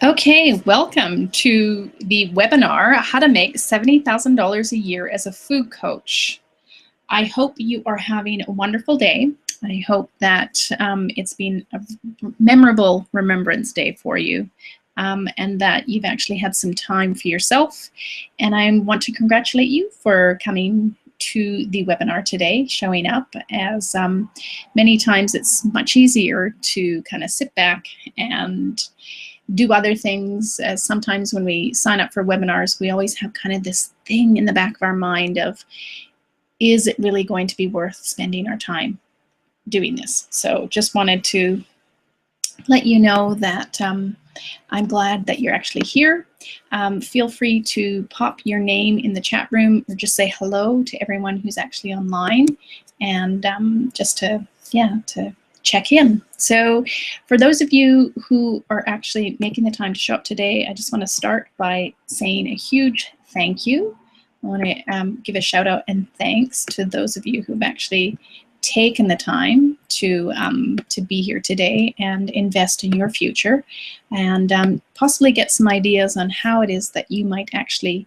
Okay, welcome to the webinar, How to Make $70,000 a Year as a Food Coach. I hope you are having a wonderful day. I hope that it's been a memorable Remembrance Day for you and that you've actually had some time for yourself. And I want to congratulate you for coming to the webinar today, showing up, as many times it's much easier to kind of sit back and do other things. As sometimes when we sign up for webinars, we always have kind of this thing in the back of our mind of, is it really going to be worth spending our time doing this? So just wanted to let you know that I'm glad that you're actually here. Feel free to pop your name in the chat room or just say hello to everyone who's actually online, and just to check in. So for those of you who are actually making the time to show up today, I just want to start by saying a huge thank you. I want to give a shout out and thanks to those of you who've actually taken the time to be here today and invest in your future, and possibly get some ideas on how it is that you might actually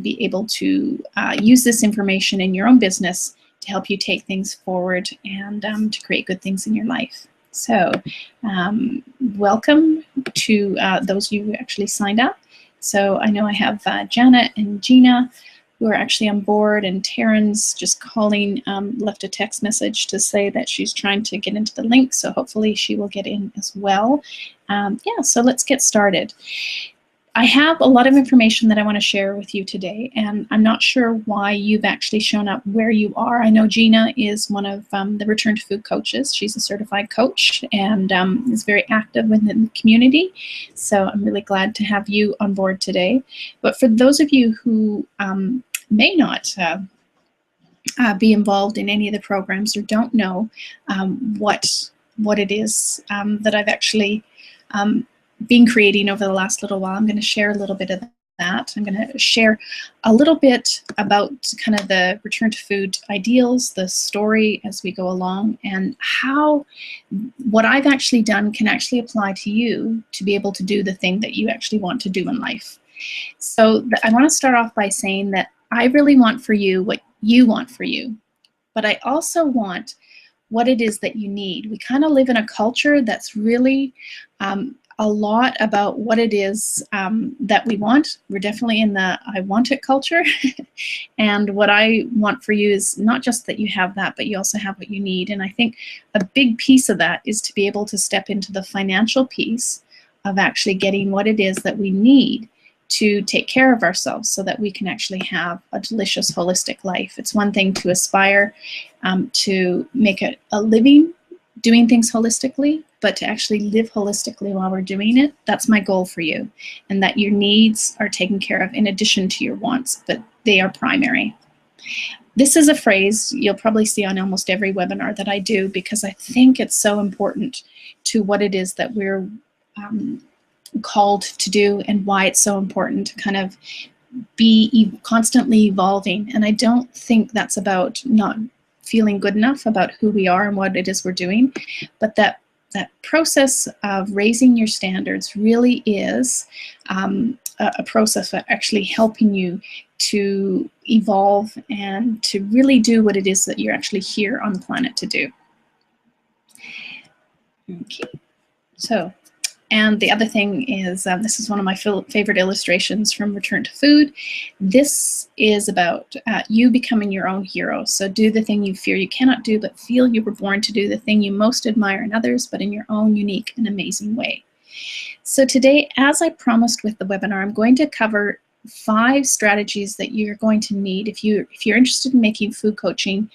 be able to use this information in your own business to help you take things forward and to create good things in your life. So welcome to those of you who actually signed up. So I know I have Janet and Gina who are actually on board, and Taryn's just calling, left a text message to say that she's trying to get into the link, so hopefully she will get in as well. Yeah, so let's get started. I have a lot of information that I want to share with you today, and I'm not sure why you've actually shown up where you are. I know Gina is one of the Return to Food coaches. She's a certified coach and is very active within the community. So I'm really glad to have you on board today. But for those of you who may not be involved in any of the programs or don't know what it is that I've actually been creating over the last little while, I'm going to share a little bit of that. I'm going to share a little bit about kind of the Return to Food ideals, the story as we go along, and how what I've actually done can actually apply to you to be able to do the thing that you actually want to do in life. So I want to start off by saying that I really want for you what you want for you, but I also want what it is that you need. We kind of live in a culture that's really a lot about what it is that we want. We're definitely in the I want it culture. And what I want for you is not just that you have that, but you also have what you need. And I think a big piece of that is to be able to step into the financial piece of actually getting what it is that we need to take care of ourselves so that we can actually have a delicious, holistic life. It's one thing to aspire to make a living doing things holistically, but to actually live holistically while we're doing it, that's my goal for you. And that your needs are taken care of in addition to your wants, but they are primary. This is a phrase you'll probably see on almost every webinar that I do, because I think it's so important to what it is that we're called to do and why it's so important to kind of be constantly evolving. And I don't think that's about not feeling good enough about who we are and what it is we're doing, but that process of raising your standards really is a process of actually helping you to evolve and to really do what it is that you're actually here on the planet to do. Okay, so. And the other thing is, this is one of my favorite illustrations from Return to Food. This is about you becoming your own hero. So do the thing you fear you cannot do, but feel you were born to do, the thing you most admire in others, but in your own unique and amazing way. So today, as I promised with the webinar, I'm going to cover 5 strategies that you're going to need if you're interested in making food coaching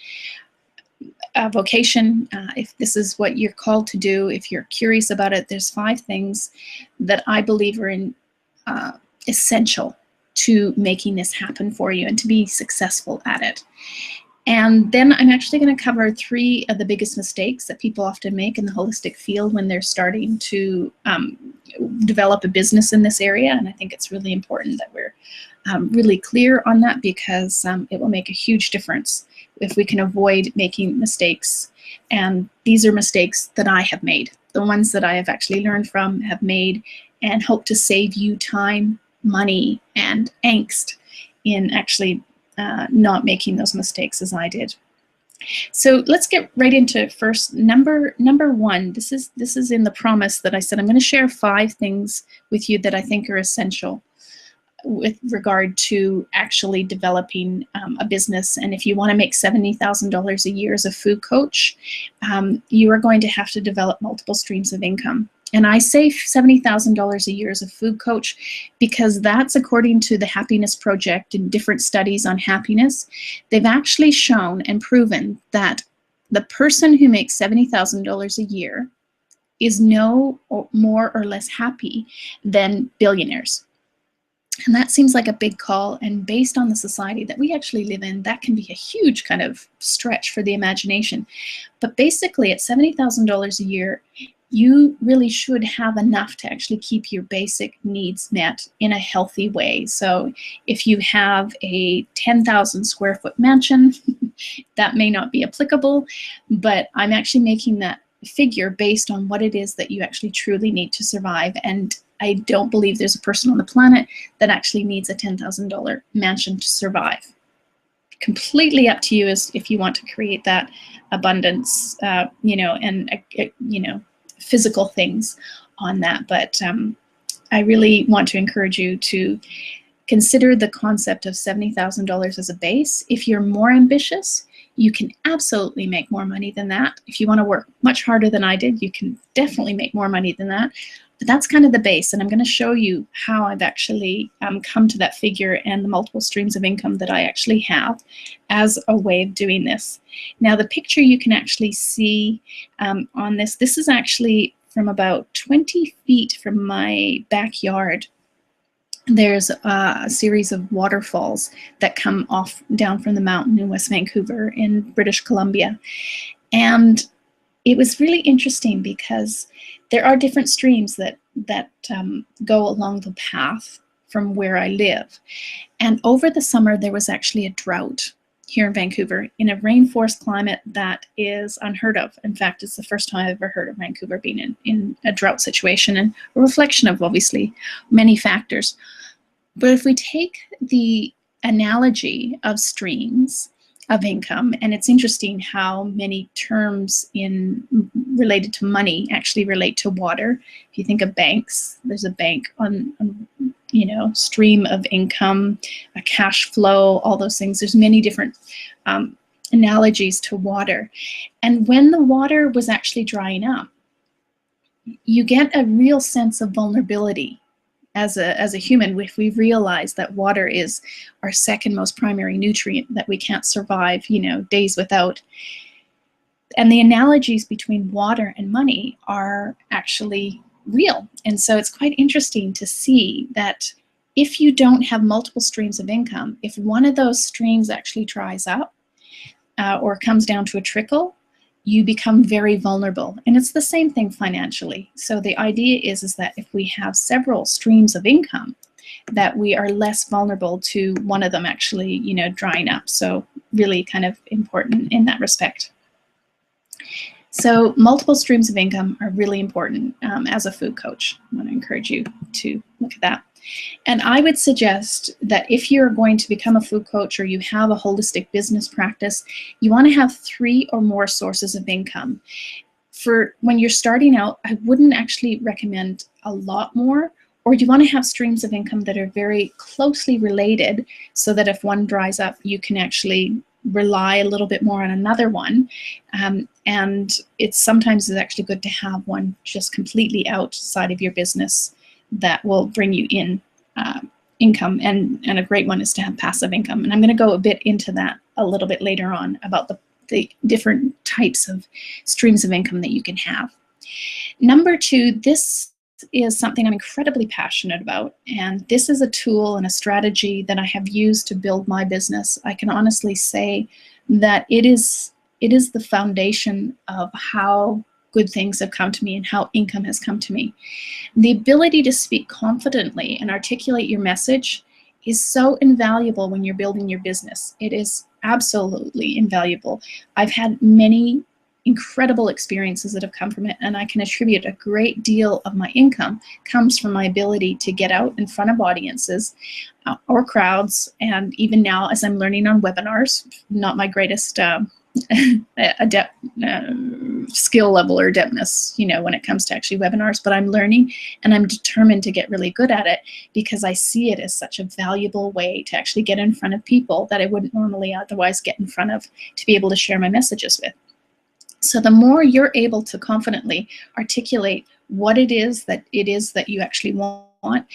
a vocation, if this is what you're called to do, if you're curious about it. There's 5 things that I believe are essential to making this happen for you and to be successful at it. And then I'm actually going to cover 3 of the biggest mistakes that people often make in the holistic field when they're starting to develop a business in this area. And I think it's really important that we're really clear on that, because it will make a huge difference if we can avoid making mistakes. And these are mistakes that I have made, the ones that I have actually learned from, have made, and hope to save you time, money, and angst in actually not making those mistakes as I did. So let's get right into first number one. This is in the promise that I said I'm going to share 5 things with you that I think are essential with regard to actually developing a business. And if you want to make $70,000 a year as a food coach, you are going to have to develop multiple streams of income. And I say $70,000 a year as a food coach because that's according to the Happiness Project and different studies on happiness. They've actually shown and proven that the person who makes $70,000 a year is no more or less happy than billionaires. And that seems like a big call, and based on the society that we actually live in, that can be a huge kind of stretch for the imagination. But basically at $70,000 a year, you really should have enough to actually keep your basic needs met in a healthy way. So if you have a 10,000 square foot mansion, that may not be applicable, but I'm actually making that figure based on what it is that you actually truly need to survive. And I don't believe there's a person on the planet that actually needs a $10,000 mansion to survive. Completely up to you as if you want to create that abundance, physical things on that. But I really want to encourage you to consider the concept of $70,000 as a base. If you're more ambitious, you can absolutely make more money than that. If you want to work much harder than I did, you can definitely make more money than that. But that's kind of the base, and I'm going to show you how I've actually come to that figure and the multiple streams of income that I actually have as a way of doing this. Now, the picture you can actually see on this is actually from about 20 feet from my backyard. There's a series of waterfalls that come off down from the mountain in West Vancouver in British Columbia. And it was really interesting because there are different streams that go along the path from where I live. And over the summer, there was actually a drought here in Vancouver in a rainforest climate that is unheard of. In fact, it's the first time I've ever heard of Vancouver being in a drought situation, and a reflection of obviously many factors. But if we take the analogy of streams of income, and it's interesting how many terms related to money actually relate to water. If you think of banks, there's a bank on stream of income, a cash flow, all those things. There's many different analogies to water. And when the water was actually drying up, you get a real sense of vulnerability as a human if we realize that water is our second most primary nutrient that we can't survive, days without. And the analogies between water and money are actually real. And so it's quite interesting to see that if you don't have multiple streams of income, if one of those streams actually dries up or comes down to a trickle, you become very vulnerable. And it's the same thing financially. So the idea is that if we have several streams of income, that we are less vulnerable to one of them actually, drying up. So really kind of important in that respect. So multiple streams of income are really important as a food coach. I want to encourage you to look at that. And I would suggest that if you're going to become a food coach or you have a holistic business practice, you want to have 3 or more sources of income. For when you're starting out, I wouldn't actually recommend a lot more, or you want to have streams of income that are very closely related so that if one dries up, you can actually rely a little bit more on another one. And sometimes it's actually good to have one just completely outside of your business that will bring you in income, and a great one is to have passive income. And I'm going to go a bit into that a little bit later on about the different types of streams of income that you can have. Number 2, this is something I'm incredibly passionate about, and this is a tool and a strategy that I have used to build my business. I can honestly say that it is the foundation of how good things have come to me and how income has come to me. The ability to speak confidently and articulate your message is so invaluable when you're building your business. It is absolutely invaluable. I've had many incredible experiences that have come from it, and I can attribute a great deal of my income comes from my ability to get out in front of audiences or crowds. And even now, as I'm learning on webinars, not my greatest adept skill level or adeptness, when it comes to actually webinars, but I'm learning, and I'm determined to get really good at it, because I see it as such a valuable way to actually get in front of people that I wouldn't normally otherwise get in front of, to be able to share my messages with. So the more you're able to confidently articulate what it is that you actually want,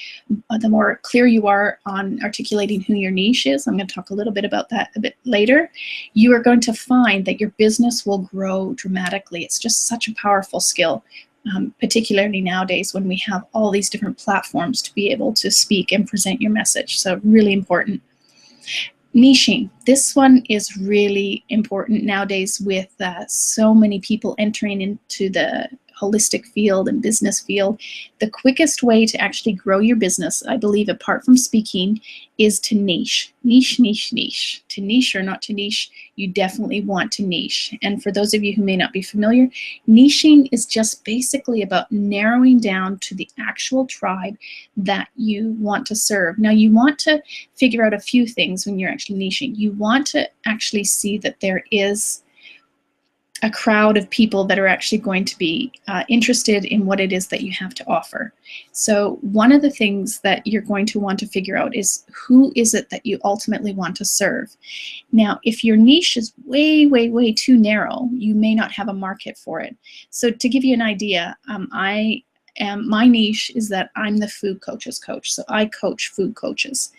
the more clear you are on articulating who your niche is. I'm going to talk a little bit about that a bit later. You are going to find that your business will grow dramatically. It's just such a powerful skill, particularly nowadays when we have all these different platforms to be able to speak and present your message. So really important. Niching. This one is really important nowadays with so many people entering into the holistic field and business field. The quickest way to actually grow your business, I believe, apart from speaking, is to niche. Niche, niche, niche. To niche or not to niche, you definitely want to niche. And for those of you who may not be familiar, niching is just basically about narrowing down to the actual tribe that you want to serve. Now, you want to figure out a few things when you're actually niching. You want to actually see that there is a crowd of people that are actually going to be interested in what it is that you have to offer. So one of the things that you're going to want to figure out is, who is it that you ultimately want to serve? Now, if your niche is way, way, way too narrow, you may not have a market for it. So to give you an idea, my niche is that I'm the food coach's coach. So I coach food coaches.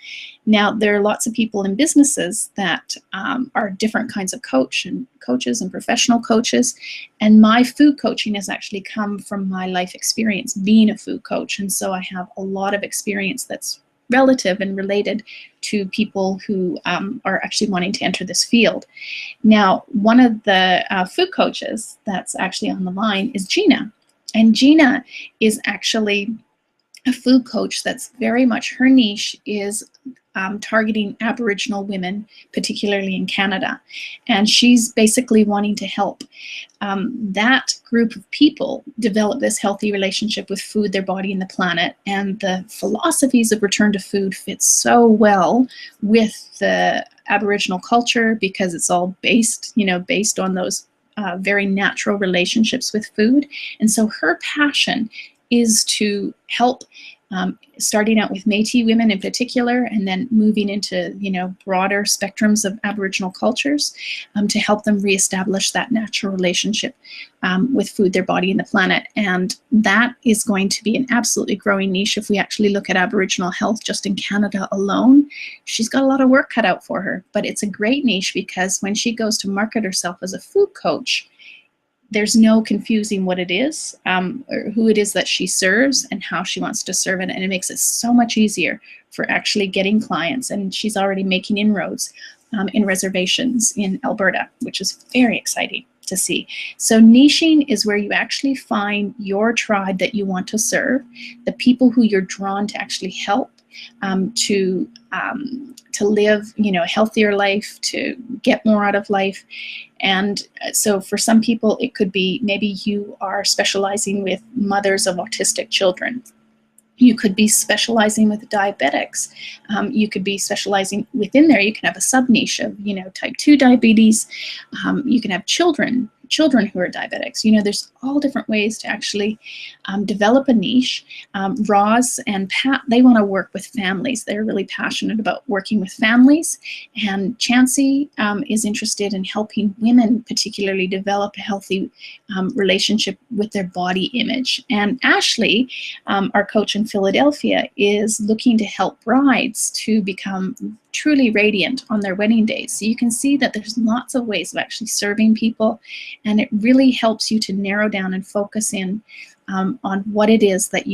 Now, there are lots of people in businesses that are different kinds of coaches and professional coaches. And my food coaching has actually come from my life experience being a food coach. And so I have a lot of experience that's relative and related to people who are actually wanting to enter this field. Now, one of the food coaches that's actually on the line is Gina. And Gina is actually a food coach that's very much, her niche is targeting Aboriginal women, particularly in Canada. And she's basically wanting to help that group of people develop this healthy relationship with food, their body, and the planet. And the philosophies of return to food fit so well with the Aboriginal culture, because it's all based on those very natural relationships with food. And so her passion is to help, starting out with Métis women in particular, and then moving into broader spectrums of Aboriginal cultures, to help them reestablish that natural relationship with food, their body, and the planet. And that is going to be an absolutely growing niche. If we actually look at Aboriginal health just in Canada alone, she's got a lot of work cut out for her. But it's a great niche, because when she goes to market herself as a food coach, there's no confusing what it is, or who it is that she serves and how she wants to serve it. And it makes it so much easier for actually getting clients. And she's already making inroads in reservations in Alberta, which is very exciting to see. So niching is where you actually find your tribe that you want to serve, the people who you're drawn to actually help, to live, a healthier life, to get more out of life. And so for some people, it could be maybe you are specializing with mothers of autistic children. You could be specializing with diabetics. You could be specializing within there. You can have a sub niche of, type 2 diabetes. You can have children who are diabetics. There's all different ways to actually develop a niche. Roz and Pat, they want to work with families. They're really passionate about working with families. And Chancey is interested in helping women particularly develop a healthy relationship with their body image. And Ashley, our coach in Philadelphia, is looking to help brides to become truly radiant on their wedding days. So you can see that there's lots of ways of actually serving people, and it really helps you to narrow down and focus in on what it is that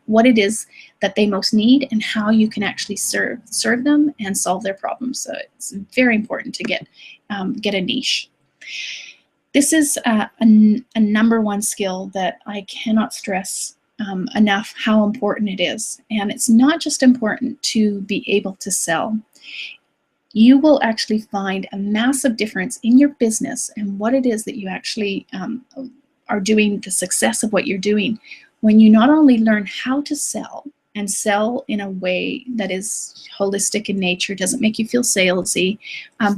what it is that they most need, and how you can actually serve them and solve their problems. So it's very important to get a niche. This is a number one skill that I cannot stress enough how important it is. And it's not just important to be able to sell. you will actually find a massive difference in your business and what it is that you actually are doing, the success of what you're doing, when you not only learn how to sell and sell in a way that is holistic in nature, doesn't make you feel salesy,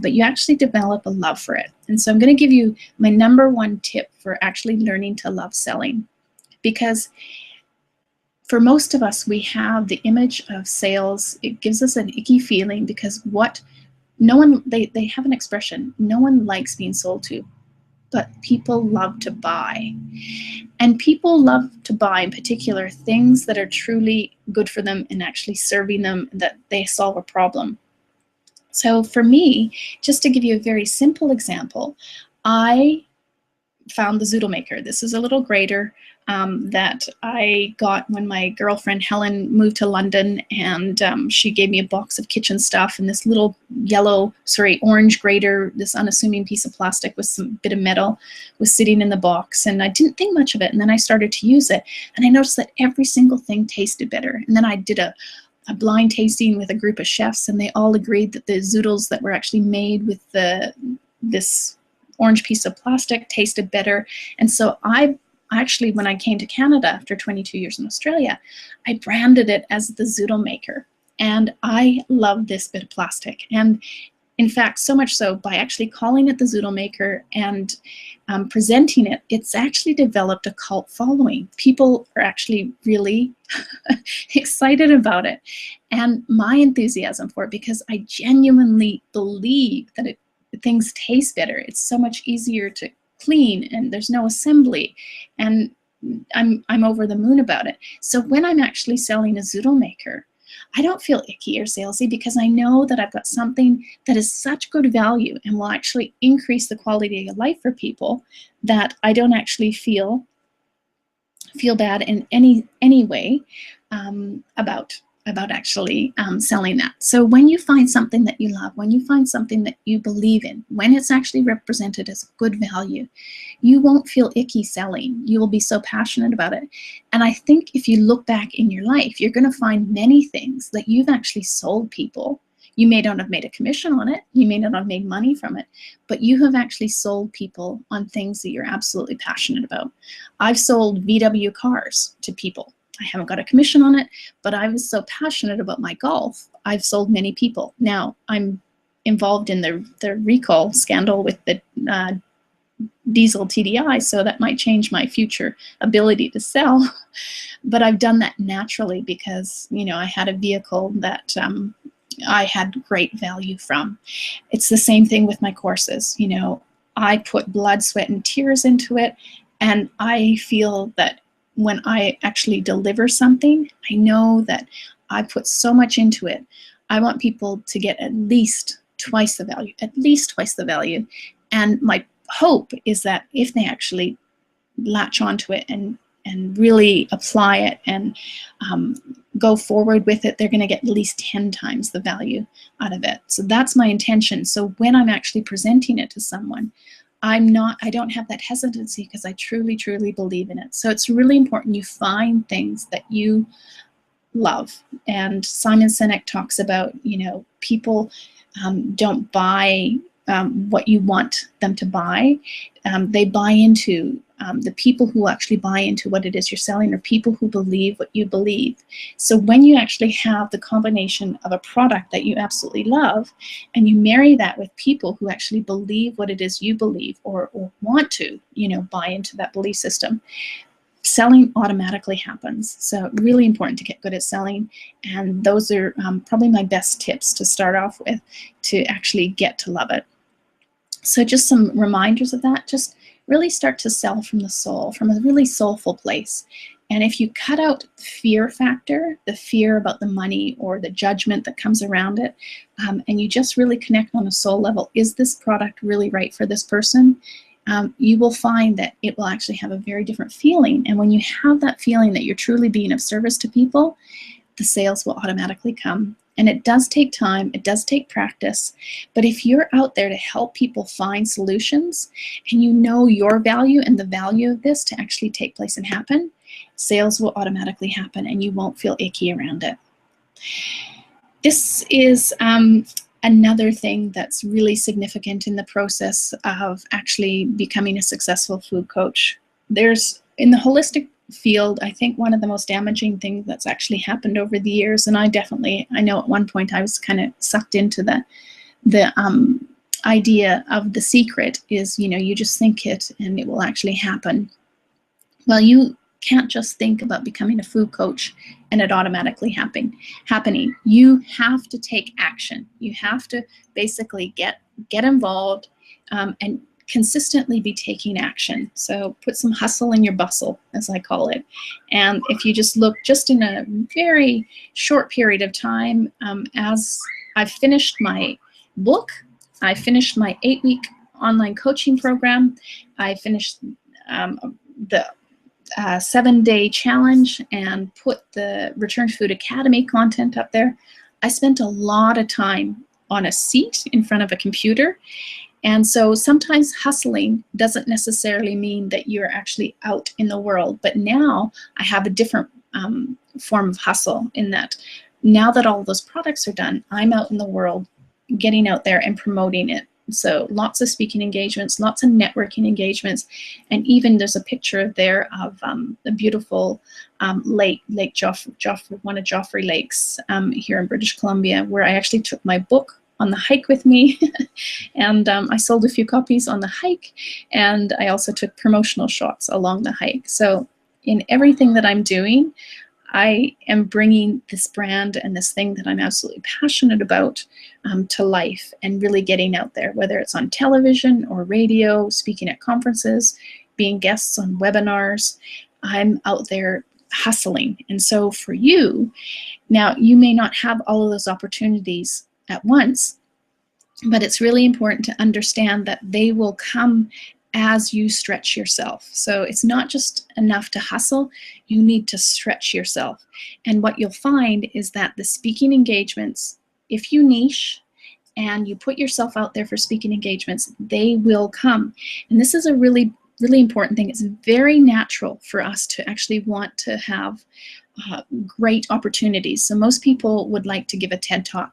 but you actually develop a love for it. And so I'm going to give you my #1 tip for actually learning to love selling, because for most of us, we have the image of sales. It gives us an icky feeling because they have an expression, no one likes being sold to, but people love to buy. And people love to buy, in particular, things that are truly good for them and actually serving them, that they solve a problem. So for me, just to give you a very simple example, I found the Zoodle Maker. This is a little grater that I got when my girlfriend Helen moved to London, and she gave me a box of kitchen stuff, and this little orange grater, this unassuming piece of plastic with some bit of metal, was sitting in the box, and I didn't think much of it. And then I started to use it, and I noticed that every single thing tasted better. And then I did a blind tasting with a group of chefs, and they all agreed that the zoodles that were actually made with this orange piece of plastic tasted better. And so I actually, when I came to Canada after 22 years in Australia, I branded it as the Zoodle Maker. And I love this bit of plastic. And in fact, so much so, by actually calling it the Zoodle Maker and presenting it, it's actually developed a cult following. People are actually really excited about it. And my enthusiasm for it, because I genuinely believe that things taste better. It's so much easier to clean, and there's no assembly, and I'm over the moon about it. So when I'm actually selling a Zoodle Maker, I don't feel icky or salesy, because I know that I've got something that is such good value and will actually increase the quality of life for people, that I don't actually feel bad in any way about actually selling that. So when you find something that you love, when you find something that you believe in, when it's actually represented as good value, you won't feel icky selling. You will be so passionate about it. And I think if you look back in your life, you're going to find many things that you've actually sold people. You may not have made a commission on it, you may not have made money from it, but you have actually sold people on things that you're absolutely passionate about. I've sold VW cars to people. I haven't got a commission on it, but I was so passionate about my golf, I've sold many people. Now, I'm involved in the recall scandal with the diesel TDI, so that might change my future ability to sell. But I've done that naturally because, I had a vehicle that I had great value from. It's the same thing with my courses. I put blood, sweat, and tears into it, and I feel that when I actually deliver something, I know that I put so much into it. I want people to get at least twice the value, And my hope is that if they actually latch onto it and really apply it and go forward with it, they're going to get at least 10 times the value out of it. So that's my intention. So when I'm actually presenting it to someone, I don't have that hesitancy, because I truly, truly believe in it. So it's really important you find things that you love. And Simon Sinek talks about, people don't buy what you want them to buy. They buy into, the people who actually buy into what it is you're selling are people who believe what you believe. So when you actually have the combination of a product that you absolutely love, and you marry that with people who actually believe what it is you believe, or want to, buy into that belief system, selling automatically happens. So really important to get good at selling. And those are probably my best tips to start off with to actually get to love it. So just some reminders of that. Just really start to sell from the soul, from a really soulful place. And if you cut out the fear factor, the fear about the money or the judgment that comes around it, and you just really connect on a soul level, is this product really right for this person? You will find that it will actually have a very different feeling. And when you have that feeling that you're truly being of service to people, the sales will automatically come. And it does take time, it does take practice, but if you're out there to help people find solutions, and you know your value and the value of this to actually take place and happen, sales will automatically happen, and you won't feel icky around it. This is another thing that's really significant in the process of actually becoming a successful food coach. In the holistic field, I think one of the most damaging things that's actually happened over the years, and I know at one point I was kind of sucked into the idea of the secret is, you just think it and it will actually happen. Well, you can't just think about becoming a food coach and it automatically happening. You have to take action. You have to basically get involved and consistently be taking action. So put some hustle in your bustle, as I call it. And if you just look just in a very short period of time, as I've finished my book, I finished my 8-week online coaching program, I finished the 7-day challenge and put the Return to Food Academy content up there. I spent a lot of time on a seat in front of a computer. And so sometimes hustling doesn't necessarily mean that you're actually out in the world. But now I have a different form of hustle, in that now that all those products are done, I'm out in the world, getting out there and promoting it. So lots of speaking engagements, lots of networking engagements, and even there's a picture there of a beautiful Lake Joffre, one of Joffre Lakes here in British Columbia, where I actually took my book on the hike with me, and I sold a few copies on the hike, and I also took promotional shots along the hike. So in everything that I'm doing, I am bringing this brand and this thing that I'm absolutely passionate about to life, and really getting out there, whether it's on television or radio, speaking at conferences, being guests on webinars. I'm out there hustling. And so for you, now you may not have all of those opportunities at once, but it's really important to understand that they will come as you stretch yourself. So it's not just enough to hustle, you need to stretch yourself. And what you'll find is that the speaking engagements, if you niche and you put yourself out there for speaking engagements, they will come. And this is a really, really important thing. It's very natural for us to actually want to have great opportunities. So most people would like to give a TED Talk.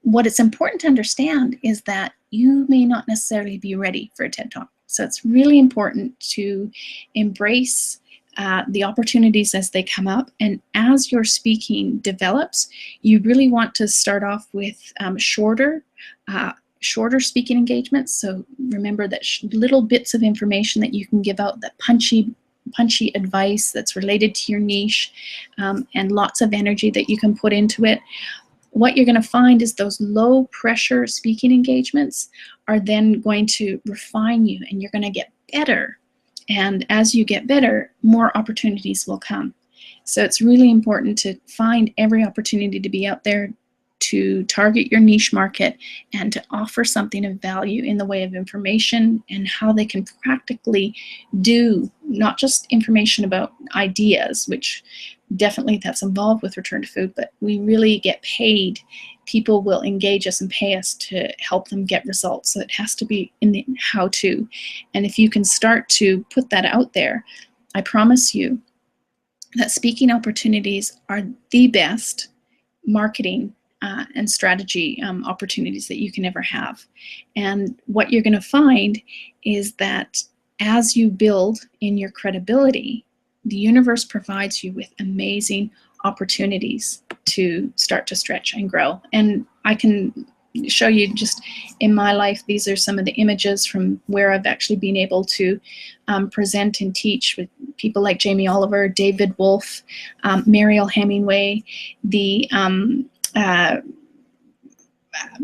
What it's important to understand is that you may not necessarily be ready for a TED Talk. So it's really important to embrace the opportunities as they come up. And as your speaking develops, you really want to start off with shorter speaking engagements. So remember that little bits of information that you can give out, that punchy advice that's related to your niche, and lots of energy that you can put into it. What you're going to find is those low pressure speaking engagements are then going to refine you, and you're going to get better. And as you get better, more opportunities will come. So it's really important to find every opportunity to be out there, to target your niche market, and to offer something of value in the way of information and how they can practically do, not just information about ideas, which definitely that's involved with Return to Food, but we really get paid. People will engage us and pay us to help them get results. So it has to be in the how-to. And if you can start to put that out there, I promise you that speaking opportunities are the best marketing and strategy opportunities that you can ever have. And what you're going to find is that as you build in your credibility, the universe provides you with amazing opportunities to start to stretch and grow. And I can show you just in my life, these are some of the images from where I've actually been able to present and teach with people like Jamie Oliver, David Wolfe, Mariel Hemingway, the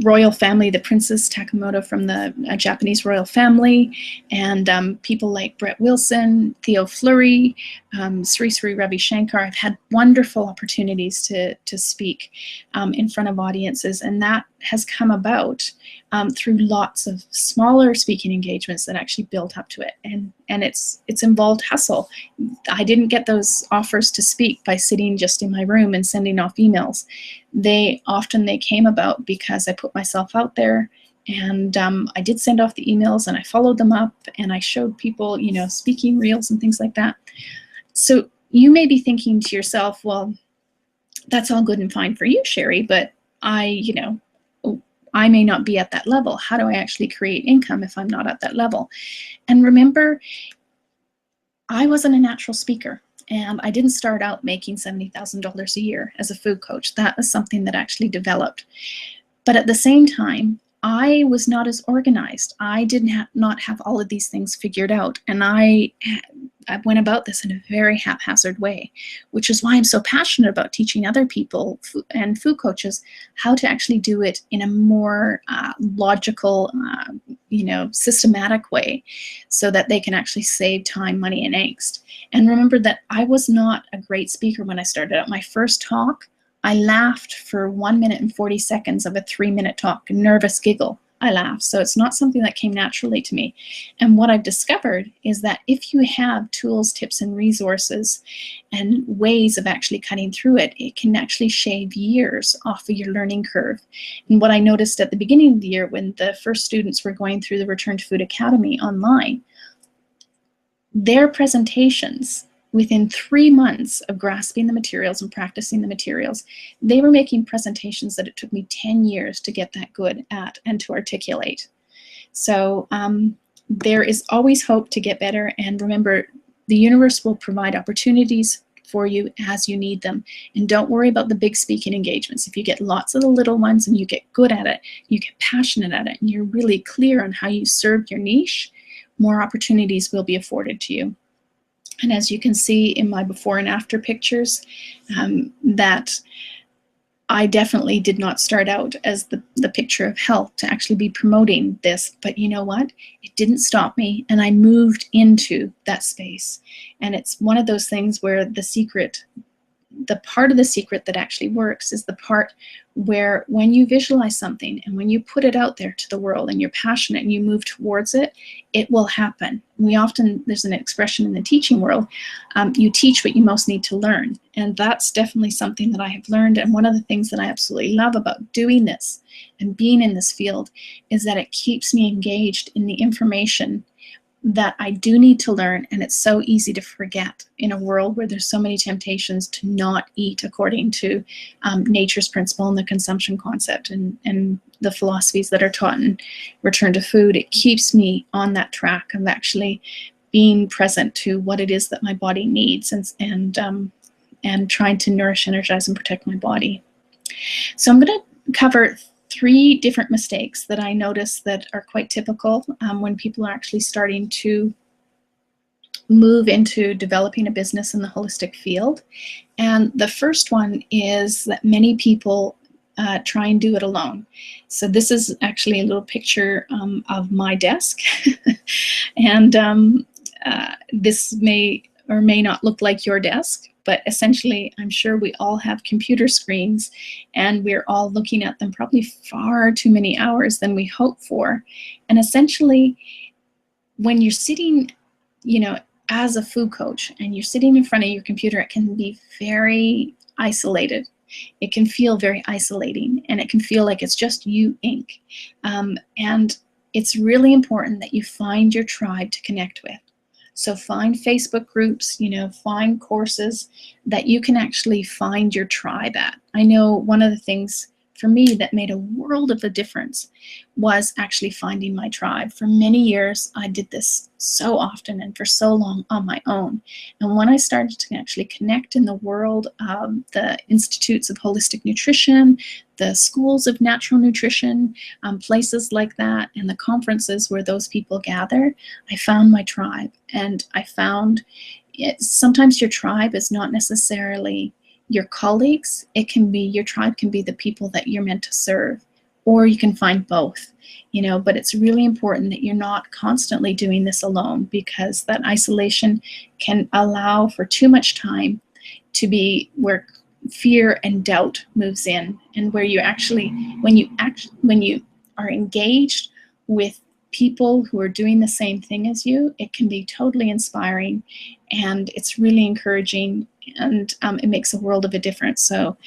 royal family, the Princess Takamoto from the Japanese royal family, and people like Brett Wilson, Theo Fleury, Sri Sri Ravi Shankar. I've had wonderful opportunities to speak in front of audiences, and that has come about through lots of smaller speaking engagements that actually built up to it. And it's involved hustle. I didn't get those offers to speak by sitting just in my room and sending off emails. They came about because I put myself out there, and I did send off the emails, and I followed them up, and I showed people, speaking reels and things like that. So you may be thinking to yourself, well, that's all good and fine for you, Sherry, but I may not be at that level. How do I actually create income if I'm not at that level? And remember, I wasn't a natural speaker, and I didn't start out making $70,000 a year as a food coach. That was something that actually developed. But at the same time, I was not as organized. I not have all of these things figured out. And I went about this in a very haphazard way, which is why I'm so passionate about teaching other people and food coaches how to actually do it in a more logical, systematic way, so that they can actually save time, money, and angst. And remember that I was not a great speaker when I started out. My first talk, I laughed for 1 minute and 40 seconds of a 3-minute talk, a nervous giggle. I laughed. So it's not something that came naturally to me. And what I've discovered is that if you have tools, tips, and resources and ways of actually cutting through it, it can actually shave years off of your learning curve. And what I noticed at the beginning of the year when the first students were going through the Return to Food Academy online, their presentations, within 3 months of grasping the materials and practicing the materials, they were making presentations that it took me 10 years to get that good at and to articulate. So there is always hope to get better. And remember, the universe will provide opportunities for you as you need them. And don't worry about the big speaking engagements. If you get lots of the little ones and you get good at it, you get passionate at it, and you're really clear on how you serve your niche, more opportunities will be afforded to you. And as you can see in my before and after pictures, that I definitely did not start out as the picture of health to actually be promoting this. But you know what? It didn't stop me, and I moved into that space. And it's one of those things where the part of the secret that actually works is the part where when you visualize something and when you put it out there to the world and you're passionate and you move towards it, it will happen. There's an expression in the teaching world, you teach what you most need to learn. And that's definitely something that I have learned. And one of the things that I absolutely love about doing this and being in this field is that it keeps me engaged in the information that I do need to learn, and it's so easy to forget in a world where there's so many temptations to not eat according to nature's principle and the consumption concept and the philosophies that are taught in Return to Food. It keeps me on that track of actually being present to what it is that my body needs and trying to nourish, energize, and protect my body. So I'm going to cover 3 different mistakes that I notice that are quite typical when people are actually starting to move into developing a business in the holistic field. And the first one is that many people try and do it alone. So this is actually a little picture of my desk. And this may or may not look like your desk, but essentially, I'm sure we all have computer screens, and we're all looking at them probably far too many hours than we hope for. And essentially, when you're sitting, as a food coach, and you're sitting in front of your computer, it can be very isolated. It can feel very isolating, and it can feel like it's just you, Inc. And it's really important that you find your tribe to connect with. So find Facebook groups, find courses that you can actually find your tribe at. I know one of the things for me that made a world of a difference was actually finding my tribe. For many years, I did this so often and for so long on my own. And when I started to actually connect in the world of the Institutes of Holistic Nutrition, the schools of natural nutrition, places like that, and the conferences where those people gather, I found my tribe. And I found sometimes your tribe is not necessarily your colleagues. Your tribe can be the people that you're meant to serve, or you can find both, but it's really important that you're not constantly doing this alone, because that isolation can allow for too much time to be where fear and doubt moves in, and where you actually, when you are engaged with people who are doing the same thing as you, it can be totally inspiring, and it's really encouraging, and it makes a world of a difference. So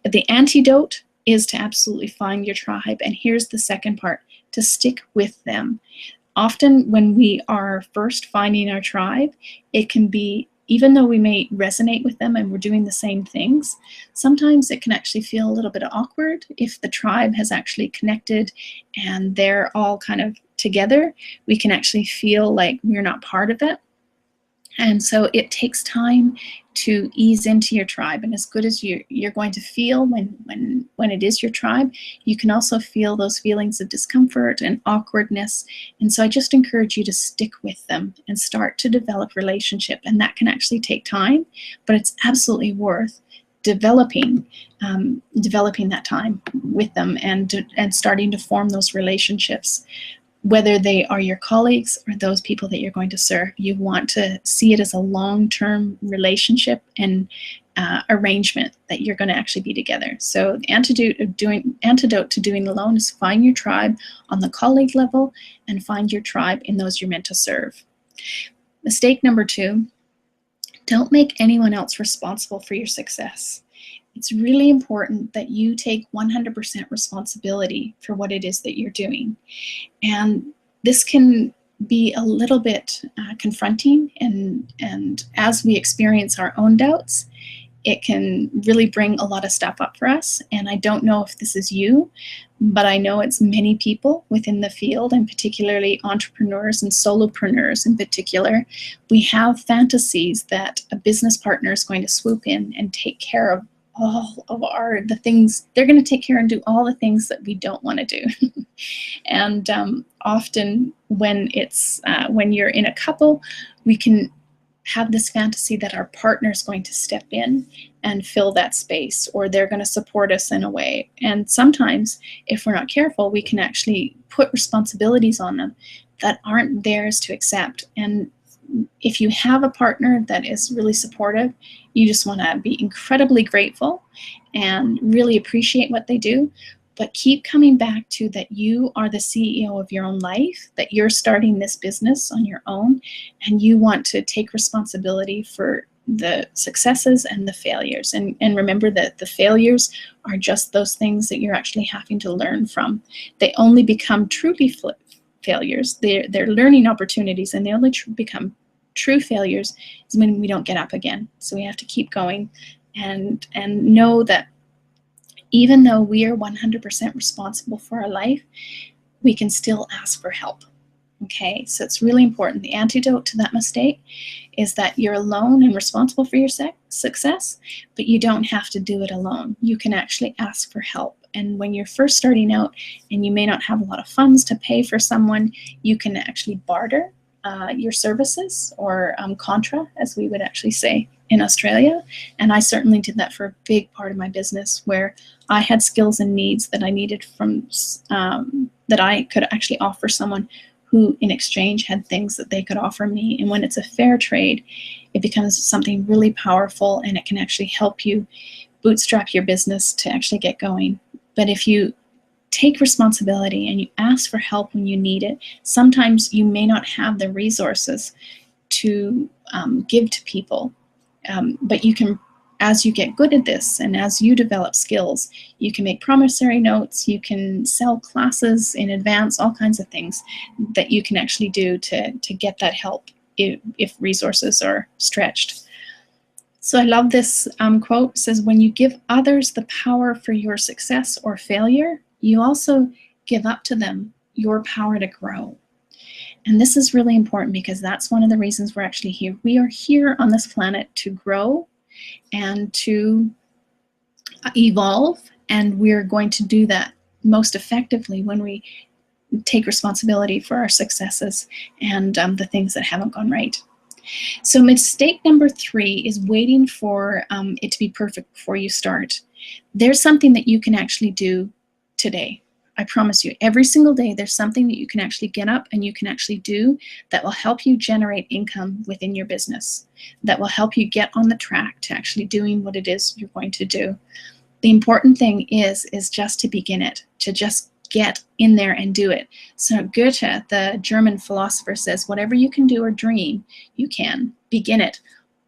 the antidote is to absolutely find your tribe. And here's the second part, to stick with them. Often when we are first finding our tribe, it can be even though we may resonate with them and we're doing the same things, sometimes it can actually feel a little bit awkward if the tribe has actually connected and they're all kind of together. We can actually feel like we're not part of it. And so it takes time to ease into your tribe. And as good as you're going to feel when it is your tribe, you can also feel those feelings of discomfort and awkwardness. And so I just encourage you to stick with them and start to develop relationship. And that can actually take time, but it's absolutely worth developing that time with them and starting to form those relationships. Whether they are your colleagues or those people that you're going to serve, you want to see it as a long-term relationship and arrangement that you're going to actually be together. So the antidote to doing alone is find your tribe on the colleague level and find your tribe in those you're meant to serve. Mistake number 2, don't make anyone else responsible for your success. It's really important that you take 100% responsibility for what it is that you're doing. And this can be a little bit confronting, and as we experience our own doubts, it can really bring a lot of stuff up for us. And I don't know if this is you, but I know it's many people within the field, and particularly entrepreneurs and solopreneurs in particular. We have fantasies that a business partner is going to swoop in and take care of all of the things. They're going to take care and do all the things that we don't want to do. And often when you're in a couple, we can have this fantasy that our partner is going to step in and fill that space, or they're going to support us in a way. And sometimes, if we're not careful, we can actually put responsibilities on them that aren't theirs to accept. And if you have a partner that is really supportive, you just want to be incredibly grateful and really appreciate what they do. But keep coming back to that you are the CEO of your own life, that you're starting this business on your own, and you want to take responsibility for the successes and the failures. And remember that the failures are just those things that you're actually having to learn from. They only become truly failures. They're learning opportunities, and they only become true failures is when we don't get up again. So we have to keep going and know that even though we are 100% responsible for our life, we can still ask for help. Okay, so it's really important. The antidote to that mistake is that you're alone and responsible for your success, but you don't have to do it alone. You can actually ask for help. And when you're first starting out and you may not have a lot of funds to pay for someone, you can actually barter your services, or contra, as we would actually say in Australia. And I certainly did that for a big part of my business, where I had skills and needs that I needed from that I could actually offer someone who in exchange had things that they could offer me. And when it's a fair trade, it becomes something really powerful, and it can actually help you bootstrap your business to actually get going. But if you take responsibility and you ask for help when you need it, sometimes you may not have the resources to give to people, but you can, as you get good at this and as you develop skills, you can make promissory notes, you can sell classes in advance, all kinds of things that you can actually do to get that help if resources are stretched. So I love this quote. It says, when you give others the power for your success or failure, you also give up to them your power to grow. And this is really important, because that's one of the reasons we're actually here. We are here on this planet to grow and to evolve, and we're going to do that most effectively when we take responsibility for our successes and the things that haven't gone right. So mistake number 3 is waiting for it to be perfect before you start. There's something that you can actually do today. I promise you, every single day, there's something that you can actually get up and you can actually do that will help you generate income within your business, that will help you get on the track to actually doing what it is you're going to do. The important thing is just to begin it, to just get in there and do it. So Goethe, the German philosopher, says, whatever you can do or dream, you can. Begin it.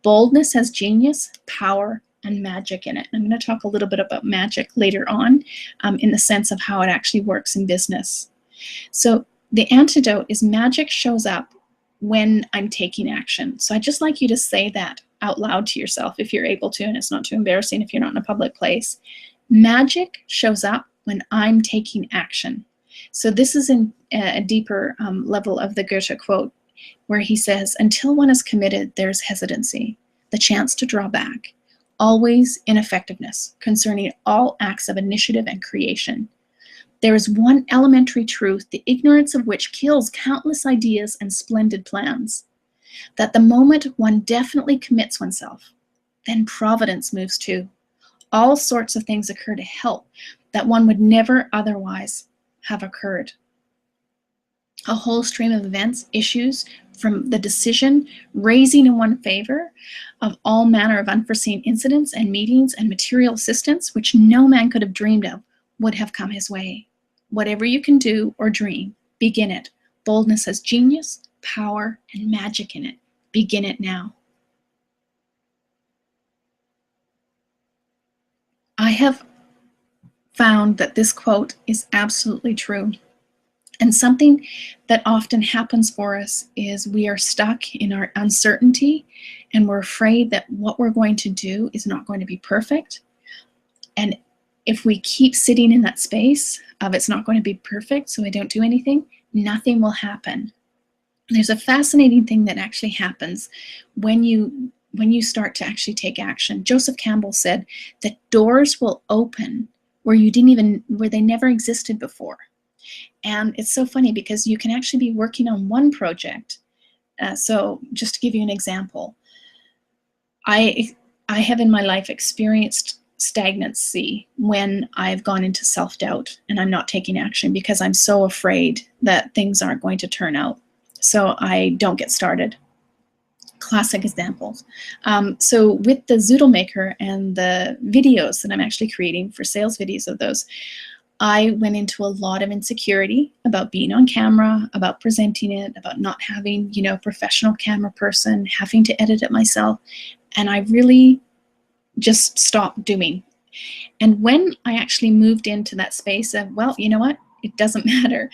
Boldness has genius, power, and magic in it. I'm going to talk a little bit about magic later on in the sense of how it actually works in business. So the antidote is magic shows up when I'm taking action. So I'd just like you to say that out loud to yourself if you're able to, and it's not too embarrassing if you're not in a public place. Magic shows up when I'm taking action. So this is in a deeper level of the Goethe quote, where he says, until one is committed, there's hesitancy, the chance to draw back, always ineffectiveness concerning all acts of initiative and creation. There is one elementary truth, the ignorance of which kills countless ideas and splendid plans, that the moment one definitely commits oneself, then providence moves too. All sorts of things occur to help that one would never otherwise have occurred. A whole stream of events issues from the decision raising in one's favor of all manner of unforeseen incidents and meetings and material assistance which no man could have dreamed of would have come his way. Whatever you can do or dream, begin it. Boldness has genius, power, and magic in it. Begin it now. I have found that this quote is absolutely true. And something that often happens for us is we are stuck in our uncertainty and we're afraid that what we're going to do is not going to be perfect. And if we keep sitting in that space of it's not going to be perfect, so I don't do anything, nothing will happen. There's a fascinating thing that actually happens when you start to actually take action. Joseph Campbell said that doors will open where they never existed before. And it's so funny because you can actually be working on one project. So just to give you an example, I have in my life experienced stagnancy when I've gone into self-doubt and I'm not taking action because I'm so afraid that things aren't going to turn out. So I don't get started. Classic examples. So with the Zoodle Maker and the videos that I'm actually creating for sales videos of those, I went into a lot of insecurity about being on camera, about presenting it, about not having, a professional camera person, having to edit it myself. And I really just stopped doing. And when I actually moved into that space of, well, you know what? It doesn't matter.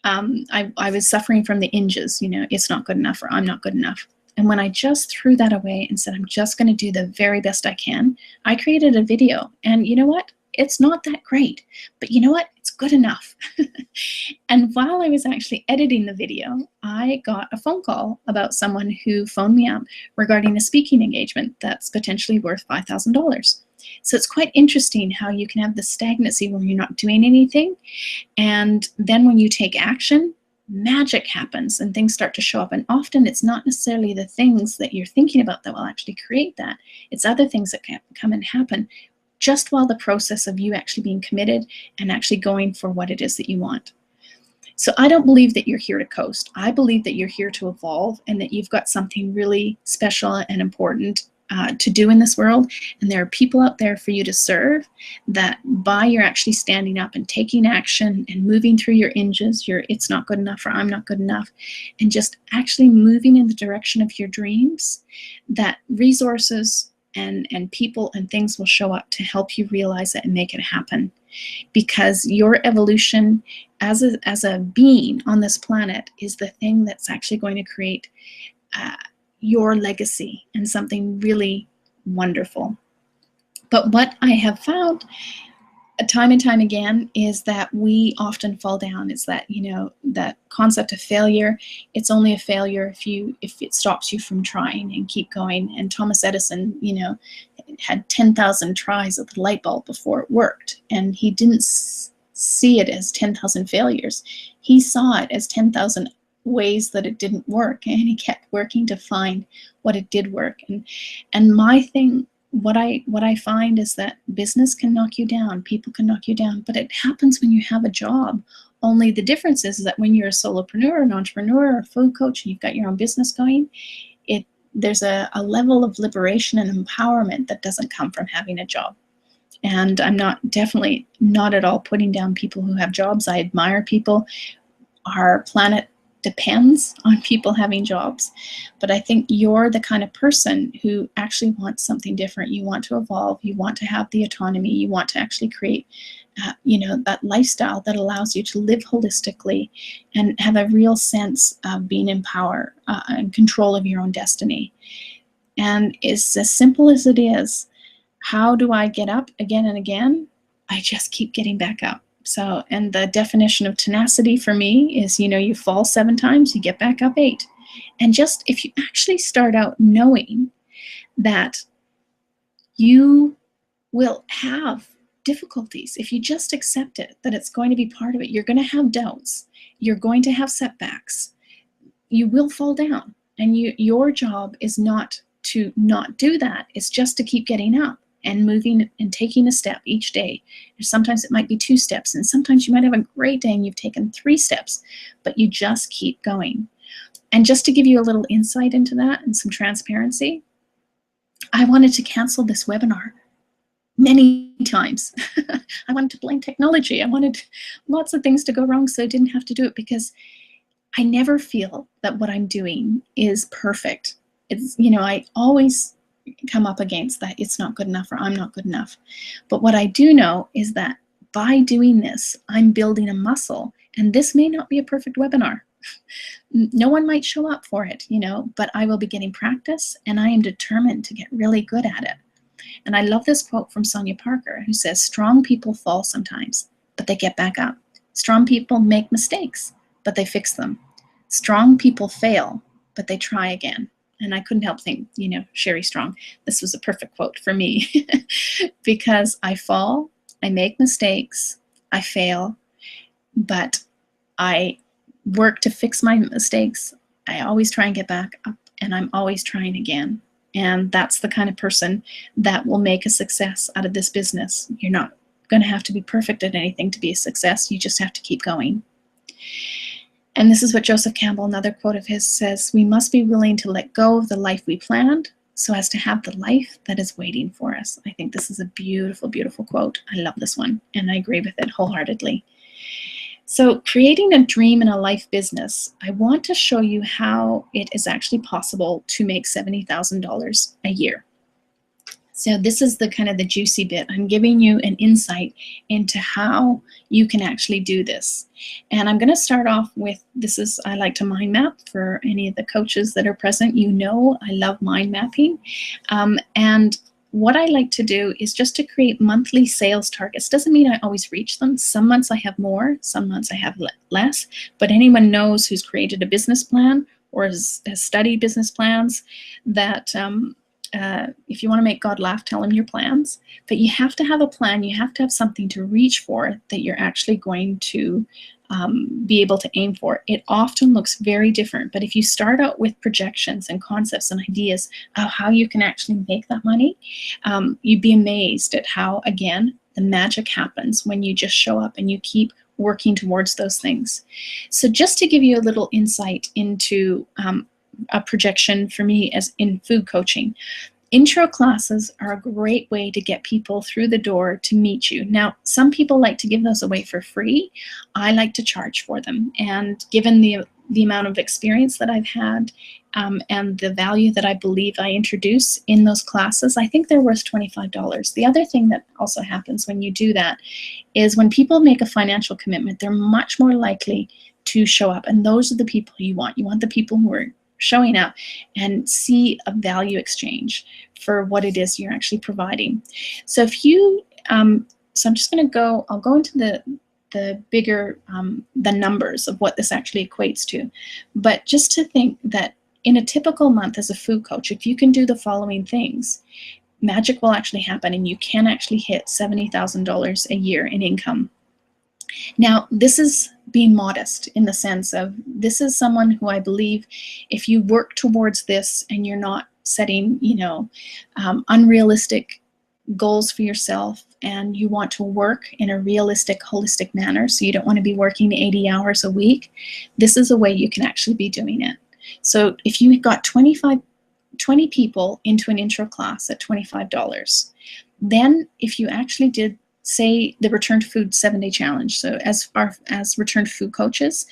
I was suffering from the inges, it's not good enough or I'm not good enough. And when I just threw that away and said, I'm just going to do the very best I can, I created a video. And you know what? It's not that great, but you know what? It's good enough. And while I was actually editing the video, I got a phone call about someone who phoned me up regarding a speaking engagement that's potentially worth $5,000. So it's quite interesting how you can have the stagnancy when you're not doing anything. And then when you take action, magic happens and things start to show up. And often it's not necessarily the things that you're thinking about that will actually create that. It's other things that can come and happen just while the process of you actually being committed and actually going for what it is that you want. So I don't believe that you're here to coast. I believe that you're here to evolve and that you've got something really special and important to do in this world. And there are people out there for you to serve that by you're actually standing up and taking action and moving through your inges, your it's not good enough or I'm not good enough, and just actually moving in the direction of your dreams, that resources and people and things will show up to help you realize it and make it happen. Because your evolution as a being on this planet is the thing that's actually going to create your legacy and something really wonderful. But what I have found time and time again is that we often fall down. It's that, that concept of failure. It's only a failure if it stops you from trying and keep going. And Thomas Edison, had 10,000 tries of the light bulb before it worked. And he didn't see it as 10,000 failures. He saw it as 10,000 ways that it didn't work. And he kept working to find what it did work. And my thing, what I find is that business can knock you down, people can knock you down, but it happens when you have a job. Only the difference is that when you're a solopreneur, an entrepreneur, or a food coach, and you've got your own business going, there's a level of liberation and empowerment that doesn't come from having a job. And I'm definitely not at all putting down people who have jobs. I admire people. Our planet depends on people having jobs. But I think you're the kind of person who actually wants something different. You want to evolve. You want to have the autonomy. You want to actually create, that lifestyle that allows you to live holistically and have a real sense of being in power and control of your own destiny. And it's as simple as it is. How do I get up again and again? I just keep getting back up. So, and the definition of tenacity for me is, you fall 7 times, you get back up 8. And just if you actually start out knowing that you will have difficulties, if you just accept it, that it's going to be part of it, you're going to have doubts, you're going to have setbacks, you will fall down. And your job is not to not do that. It's just to keep getting up and moving and taking a step each day. Sometimes it might be 2 steps, and sometimes you might have a great day and you've taken 3 steps, but you just keep going. And just to give you a little insight into that and some transparency, I wanted to cancel this webinar many times. I wanted to blame technology. I wanted lots of things to go wrong so I didn't have to do it, because I never feel that what I'm doing is perfect. It's, I always come up against that it's not good enough or I'm not good enough. But what I do know is that by doing this, I'm building a muscle, and this may not be a perfect webinar. No one might show up for it, but I will be getting practice, and I am determined to get really good at it. And I love this quote from Sonia Parker, who says, strong people fall sometimes, but they get back up. Strong people make mistakes, but they fix them. Strong people fail, but they try again. And I couldn't help think, Sherry Strong, this was a perfect quote for me because I fall, I make mistakes, I fail, but I work to fix my mistakes. I always try and get back up, and I'm always trying again. And that's the kind of person that will make a success out of this business. You're not going to have to be perfect at anything to be a success. You just have to keep going. And this is what Joseph Campbell, another quote of his, says, we must be willing to let go of the life we planned so as to have the life that is waiting for us. I think this is a beautiful, beautiful quote. I love this one, and I agree with it wholeheartedly. So creating a dream in a life business, I want to show you how it is actually possible to make $70,000 a year. So this is the kind of the juicy bit. I'm giving you an insight into how you can actually do this. And I'm going to start off with, I like to mind map. For any of the coaches that are present, I love mind mapping. And what I like to do is just to create monthly sales targets. Doesn't mean I always reach them. Some months I have more, some months I have less, but anyone knows who's created a business plan or has studied business plans that if you want to make God laugh, tell him your plans. But you have to have a plan. You have to have something to reach for that you're actually going to be able to aim for. It often looks very different, but if you start out with projections and concepts and ideas of how you can actually make that money, you'd be amazed at how, again, the magic happens when you just show up and you keep working towards those things. So just to give you a little insight into a projection for me as in food coaching, intro classes are a great way to get people through the door to meet you. Now, some people like to give those away for free. I like to charge for them. And given the amount of experience that I've had and the value that I believe I introduce in those classes, I think they're worth $25. The other thing that also happens when you do that is when people make a financial commitment, they're much more likely to show up. And those are the people you want. You want the people who are showing up and see a value exchange for what it is you're actually providing. So if you, so I'm just going to I'll go into the bigger, the numbers of what this actually equates to. But just to think that in a typical month as a food coach, if you can do the following things, magic will actually happen and you can actually hit $70,000 a year in income. Now, this is being modest in the sense of this is someone who I believe if you work towards this and you're not setting, unrealistic goals for yourself and you want to work in a realistic, holistic manner, so you don't want to be working 80 hours a week, this is a way you can actually be doing it. So if you got 20 people into an intro class at $25, then if you actually did, say, the Return to Food 7-Day Challenge. So as far as Return to Food coaches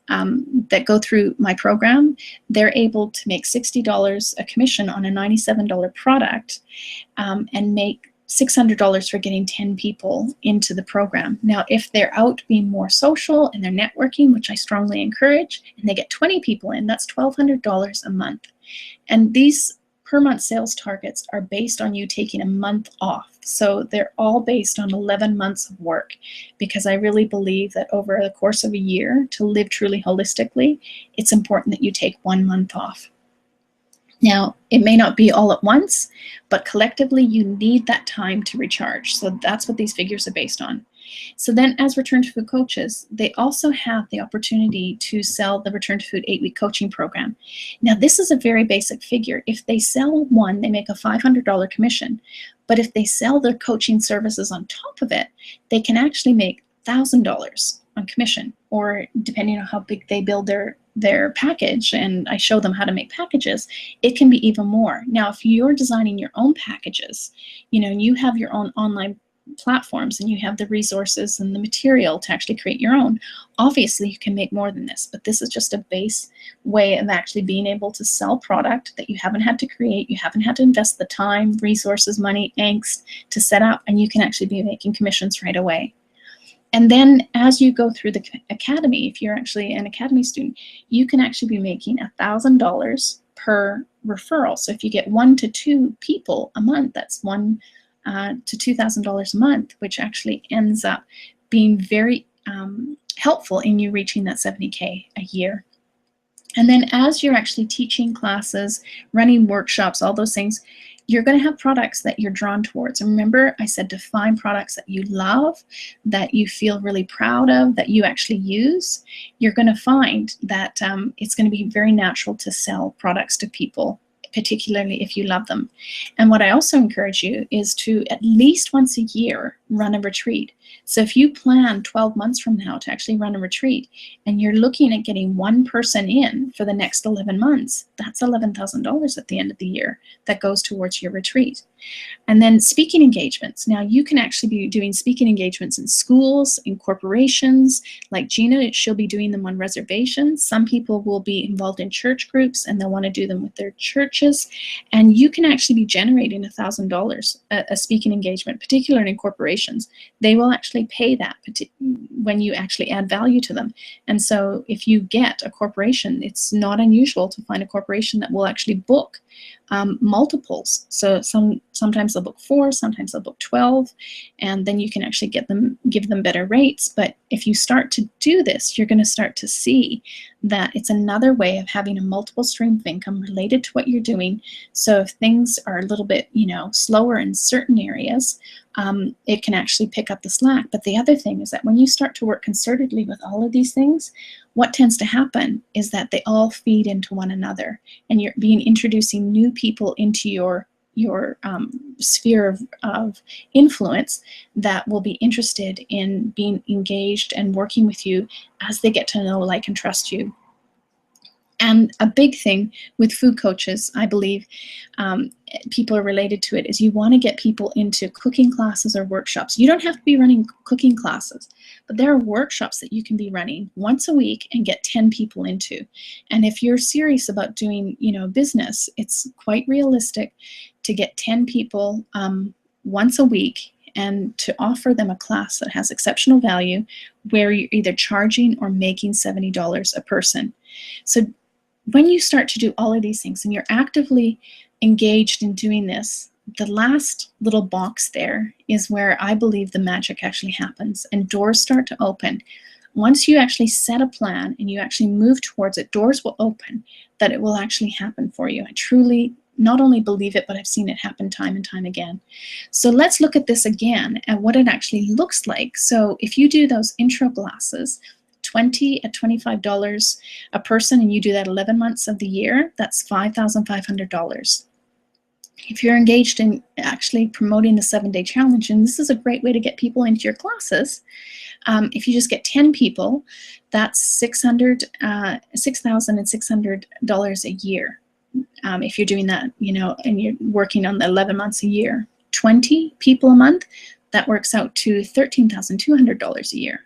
that go through my program, they're able to make $60 a commission on a $97 product and make $600 for getting 10 people into the program. Now, if they're out being more social and they're networking, which I strongly encourage, and they get 20 people in, that's $1,200 a month. And these per month sales targets are based on you taking a month off. So they're all based on 11 months of work, because I really believe that over the course of a year, to live truly holistically, it's important that you take 1 month off. Now, it may not be all at once, but collectively you need that time to recharge. So that's what these figures are based on. So then as Return to Food coaches, they also have the opportunity to sell the Return to Food 8-week coaching program. Now, this is a very basic figure. If they sell one, they make a $500 commission. But if they sell their coaching services on top of it, they can actually make $1,000 on commission, or depending on how big they build their package, and I show them how to make packages, it can be even more. Now, if you're designing your own packages, you have your own online platforms and you have the resources and the material to actually create your own, obviously you can make more than this, but this is just a base way of actually being able to sell product that you haven't had to create, you haven't had to invest the time, resources, money, angst to set up, and you can actually be making commissions right away. And then as you go through the academy, if you're actually an academy student, you can actually be making $1,000 per referral. So if you get 1 to 2 people a month, that's $1,000 to $2,000 a month, which actually ends up being very helpful in you reaching that 70K a year. And then as you're actually teaching classes, running workshops, all those things, you're going to have products that you're drawn towards. And remember, I said to find products that you love, that you feel really proud of, that you actually use. You're going to find that it's going to be very natural to sell products to people, particularly if you love them. And what I also encourage you is to at least once a year run a retreat. So if you plan 12 months from now to actually run a retreat, and you're looking at getting one person in for the next 11 months, that's $11,000 at the end of the year that goes towards your retreat. And then speaking engagements. Now you can actually be doing speaking engagements in schools, in corporations, like Gina, she'll be doing them on reservations. Some people will be involved in church groups and they'll want to do them with their churches. And you can actually be generating $1,000 a speaking engagement, particularly in corporations. They will actually pay that when you actually add value to them. And so if you get a corporation, it's not unusual to find a corporation that will actually book multiples. So sometimes they'll book 4, sometimes they'll book 12, and then you can actually give them better rates. But if you start to do this, you're going to start to see that it's another way of having a multiple stream of income related to what you're doing. So if things are a little bit, slower in certain areas, it can actually pick up the slack. But the other thing is that when you start to work concertedly with all of these things, what tends to happen is that they all feed into one another, and you're introducing new people into your sphere of influence that will be interested in being engaged and working with you as they get to know, like, and trust you. And a big thing with food coaches, I believe, people are related to it, is you want to get people into cooking classes or workshops. You don't have to be running cooking classes, but there are workshops that you can be running once a week and get 10 people into. And if you're serious about doing, business, it's quite realistic to get 10 people once a week and to offer them a class that has exceptional value, where you're either charging or making $70 a person. So when you start to do all of these things and you're actively engaged in doing this, the last little box there is where I believe the magic actually happens and doors start to open. Once you actually set a plan and you actually move towards it, doors will open, that it will actually happen for you. I truly not only believe it, but I've seen it happen time and time again. So let's look at this again and what it actually looks like. So if you do those intro classes, 20 at $25 a person, and you do that 11 months of the year, that's $5,500. If you're engaged in actually promoting the 7-day challenge, and this is a great way to get people into your classes, if you just get 10 people, that's $6,600 a year. If you're doing that, and you're working on the 11 months a year. 20 people a month, that works out to $13,200 a year.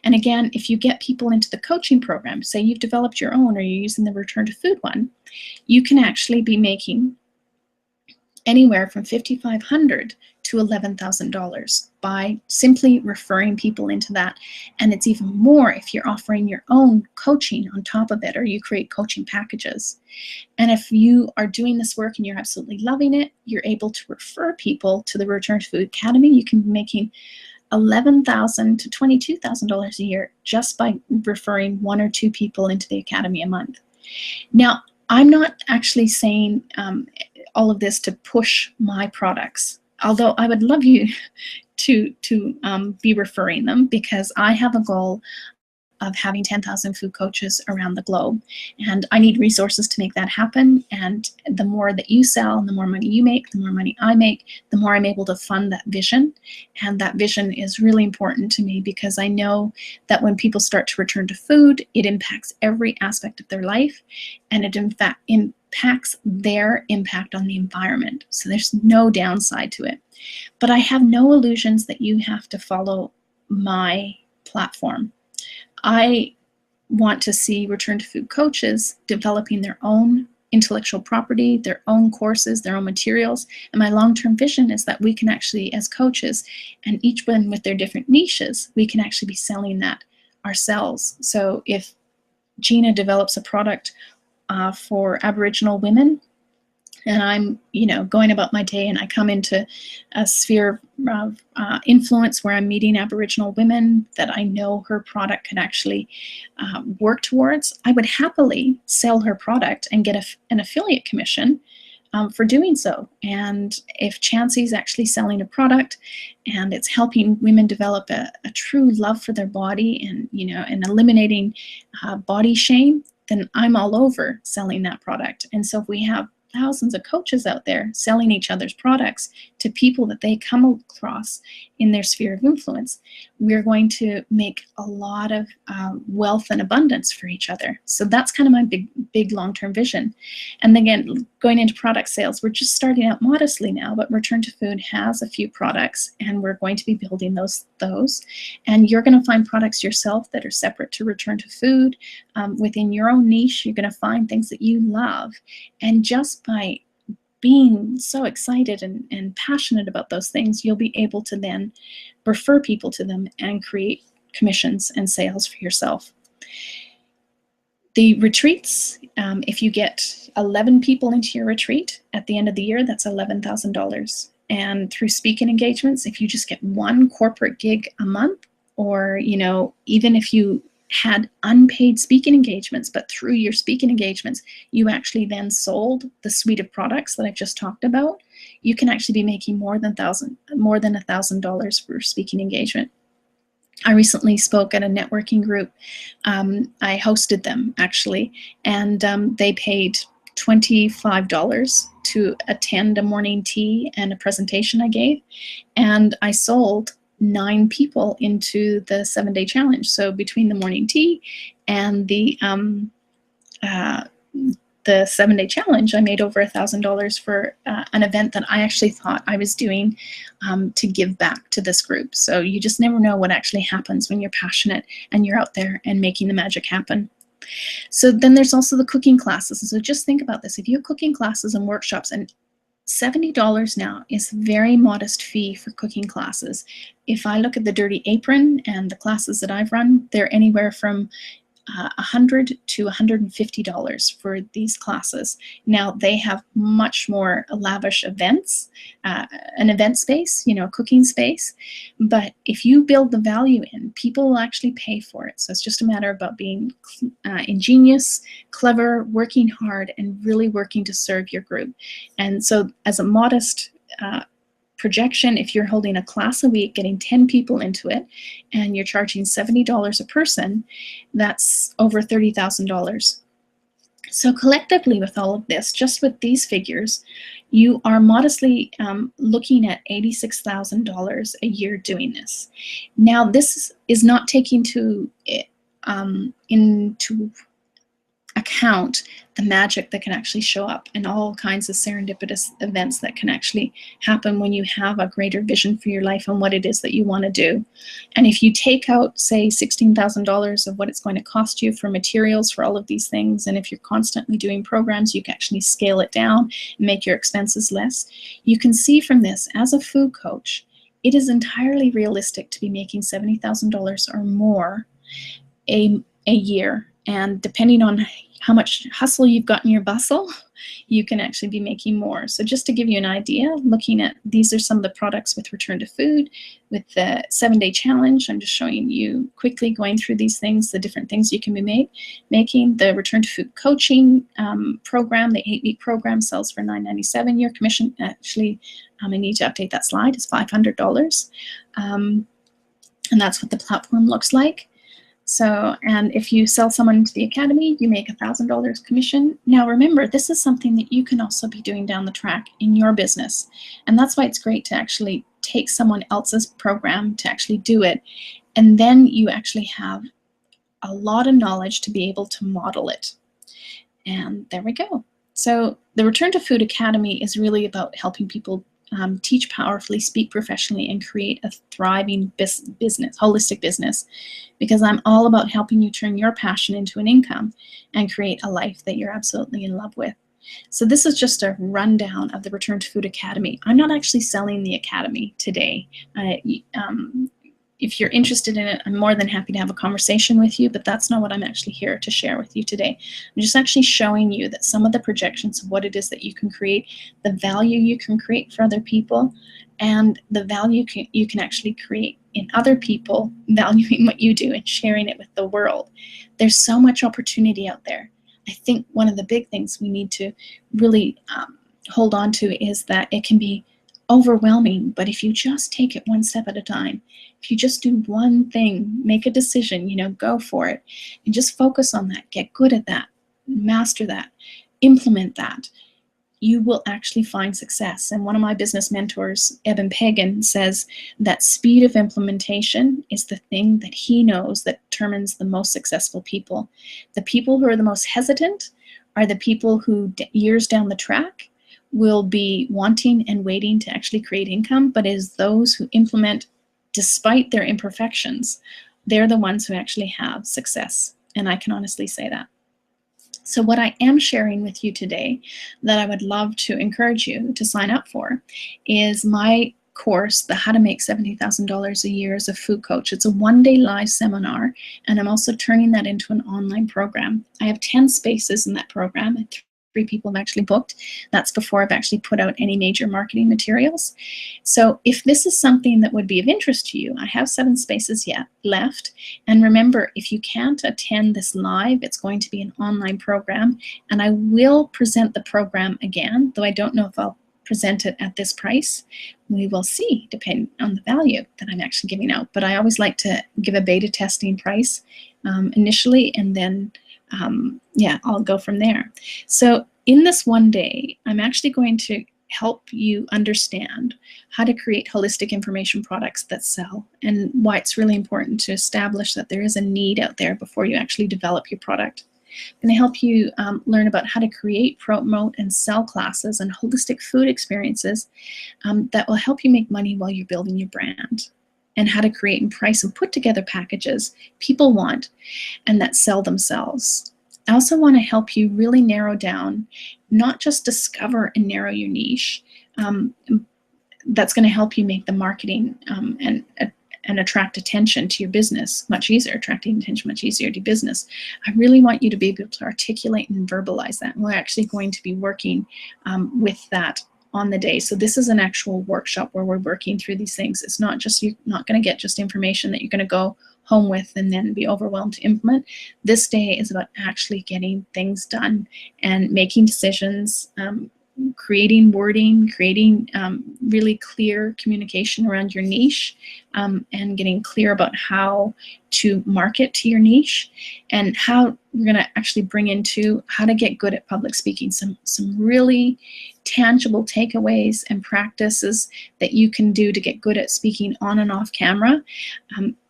And again, if you get people into the coaching program, say you've developed your own or you're using the Return to Food one, you can actually be making anywhere from $5,500 to $11,000 by simply referring people into that. And it's even more if you're offering your own coaching on top of it, or you create coaching packages. And if you are doing this work and you're absolutely loving it, you're able to refer people to the Return to Food Academy. You can be making $11,000 to $22,000 a year just by referring 1 or 2 people into the Academy a month. Now, I'm not actually saying all of this to push my products, although I would love you to be referring them, because I have a goal of having 10,000 food coaches around the globe, and I need resources to make that happen. And the more that you sell and the more money you make, the more money I make, the more I'm able to fund that vision. And that vision is really important to me, because I know that when people start to return to food, it impacts every aspect of their life, and it in fact impacts their impact on the environment. So there's no downside to it. But I have no illusions that you have to follow my platform. I want to see Return to Food coaches developing their own intellectual property, their own courses, their own materials. And my long-term vision is that we can actually, as coaches, and each one with their different niches, we can actually be selling that ourselves. So if Gina develops a product for Aboriginal women, and I'm, going about my day, and I come into a sphere of influence where I'm meeting Aboriginal women that I know her product could actually work towards, I would happily sell her product and get an affiliate commission for doing so. And if Chancey's actually selling a product and it's helping women develop a true love for their body, and and eliminating body shame, then I'm all over selling that product. And so if we have thousands of coaches out there selling each other's products to people that they come across in their sphere of influence, we're going to make a lot of wealth and abundance for each other. So that's kind of my big long-term vision. And again, going into product sales, we're just starting out modestly now, but Return to Food has a few products, and we're going to be building those. And you're going to find products yourself that are separate to Return to Food. Within your own niche, you're going to find things that you love. And just by being so excited and passionate about those things, you'll be able to then refer people to them and create commissions and sales for yourself. The retreats, if you get 11 people into your retreat at the end of the year, that's $11,000. And through speaking engagements, if you just get 1 corporate gig a month, or even if you had unpaid speaking engagements, but through your speaking engagements, you actually then sold the suite of products that I've just talked about, you can actually be making more than $1,000 for speaking engagement. I recently spoke at a networking group. I hosted them actually, and they paid $25 to attend a morning tea and a presentation I gave, and I sold 9 people into the 7-day challenge. So between the morning tea and the 7-day challenge, I made over $1,000 for an event that I actually thought I was doing to give back to this group. So you just never know what actually happens when you're passionate and you're out there and making the magic happen. So then there's also the cooking classes. And so just think about this. If you have cooking classes and workshops, and $70 now is a very modest fee for cooking classes. If I look at the Dirty Apron and the classes that I've run, they're anywhere from $100 to $150 for these classes. Now they have much more lavish events, an event space, cooking space. But if you build the value in, people will actually pay for it. So it's just a matter about being ingenious, clever, working hard, and really working to serve your group. And so as a modest projection, if you're holding a class a week, getting 10 people into it, and you're charging $70 a person, that's over $30,000. So collectively with all of this, just with these figures, you are modestly looking at $86,000 a year doing this. Now this is not taking into account the magic that can actually show up and all kinds of serendipitous events that can actually happen when you have a greater vision for your life and what it is that you want to do. And if you take out, say, $16,000 of what it's going to cost you for materials for all of these things, and if you're constantly doing programs, you can actually scale it down and make your expenses less. You can see from this, as a food coach, it is entirely realistic to be making $70,000 or more a year. And depending on how much hustle you've got in your bustle, you can actually be making more. So just to give you an idea, looking at, these are some of the products with Return to Food, with the 7-day challenge. I'm just showing you quickly, going through these things, the different things you can be making. The Return to Food coaching program, the 8-week program, sells for $9.97. Your commission, actually, I need to update that slide, is $500. And that's what the platform looks like. So, and if you sell someone into the academy, you make $1,000 commission. Now remember, this is something that you can also be doing down the track in your business. And that's why it's great to actually take someone else's program to actually do it. And then you actually have a lot of knowledge to be able to model it. And there we go. So the Return to Food Academy is really about helping people teach powerfully, speak professionally, and create a thriving business, holistic business, because I'm all about helping you turn your passion into an income and create a life that you're absolutely in love with. So this is just a rundown of the Return to Food Academy. I'm not actually selling the academy today. If you're interested in it, I'm more than happy to have a conversation with you, but that's not what I'm actually here to share with you today. I'm just actually showing you that some of the projections of what it is that you can create, the value you can create for other people, and the value you can actually create in other people, valuing what you do and sharing it with the world. There's so much opportunity out there. I think one of the big things we need to really hold on to is that it can be overwhelming, but if you just take it one step at a time, if you just do one thing, make a decision, go for it, and just focus on that, get good at that, master that, implement that, you will actually find success. And one of my business mentors, Eben Pagan, says that speed of implementation is the thing that he knows that determines the most successful people. The people who are the most hesitant are the people who years down the track will be wanting and waiting to actually create income, but is those who implement despite their imperfections, they're the ones who actually have success. And I can honestly say that. So what I am sharing with you today that I would love to encourage you to sign up for is my course, the How to Make $70,000 a Year as a Food Coach. It's a 1-day live seminar, and I'm also turning that into an online program. I have 10 spaces in that program, and 3 people have actually booked. That's before I've actually put out any major marketing materials. So if this is something that would be of interest to you, I have 7 spaces yet left. And remember, if you can't attend this live, it's going to be an online program, and I will present the program again, though I don't know if I'll present it at this price. We will see, depending on the value that I'm actually giving out. But I always like to give a beta testing price initially, and then yeah, I'll go from there. So in this 1 day, I'm actually going to help you understand how to create holistic information products that sell, and why it's really important to establish that there is a need out there before you actually develop your product. I'm going to help you learn about how to create, promote, and sell classes and holistic food experiences that will help you make money while you're building your brand, and how to create and price and put together packages people want and that sell themselves. I also want to help you really narrow down, not just discover and narrow your niche. That's going to help you make the marketing and attract attention to your business much easier, attracting attention much easier to your business. I really want you to be able to articulate and verbalize that. And we're actually going to be working with that on the day. So this is an actual workshop where we're working through these things. It's not just, you're not going to get just information that you're going to go home with and then be overwhelmed to implement. This day is about actually getting things done and making decisions, creating wording, creating really clear communication around your niche, and getting clear about how to market to your niche, and how we're going to actually bring into how to get good at public speaking, some really tangible takeaways and practices that you can do to get good at speaking on and off camera,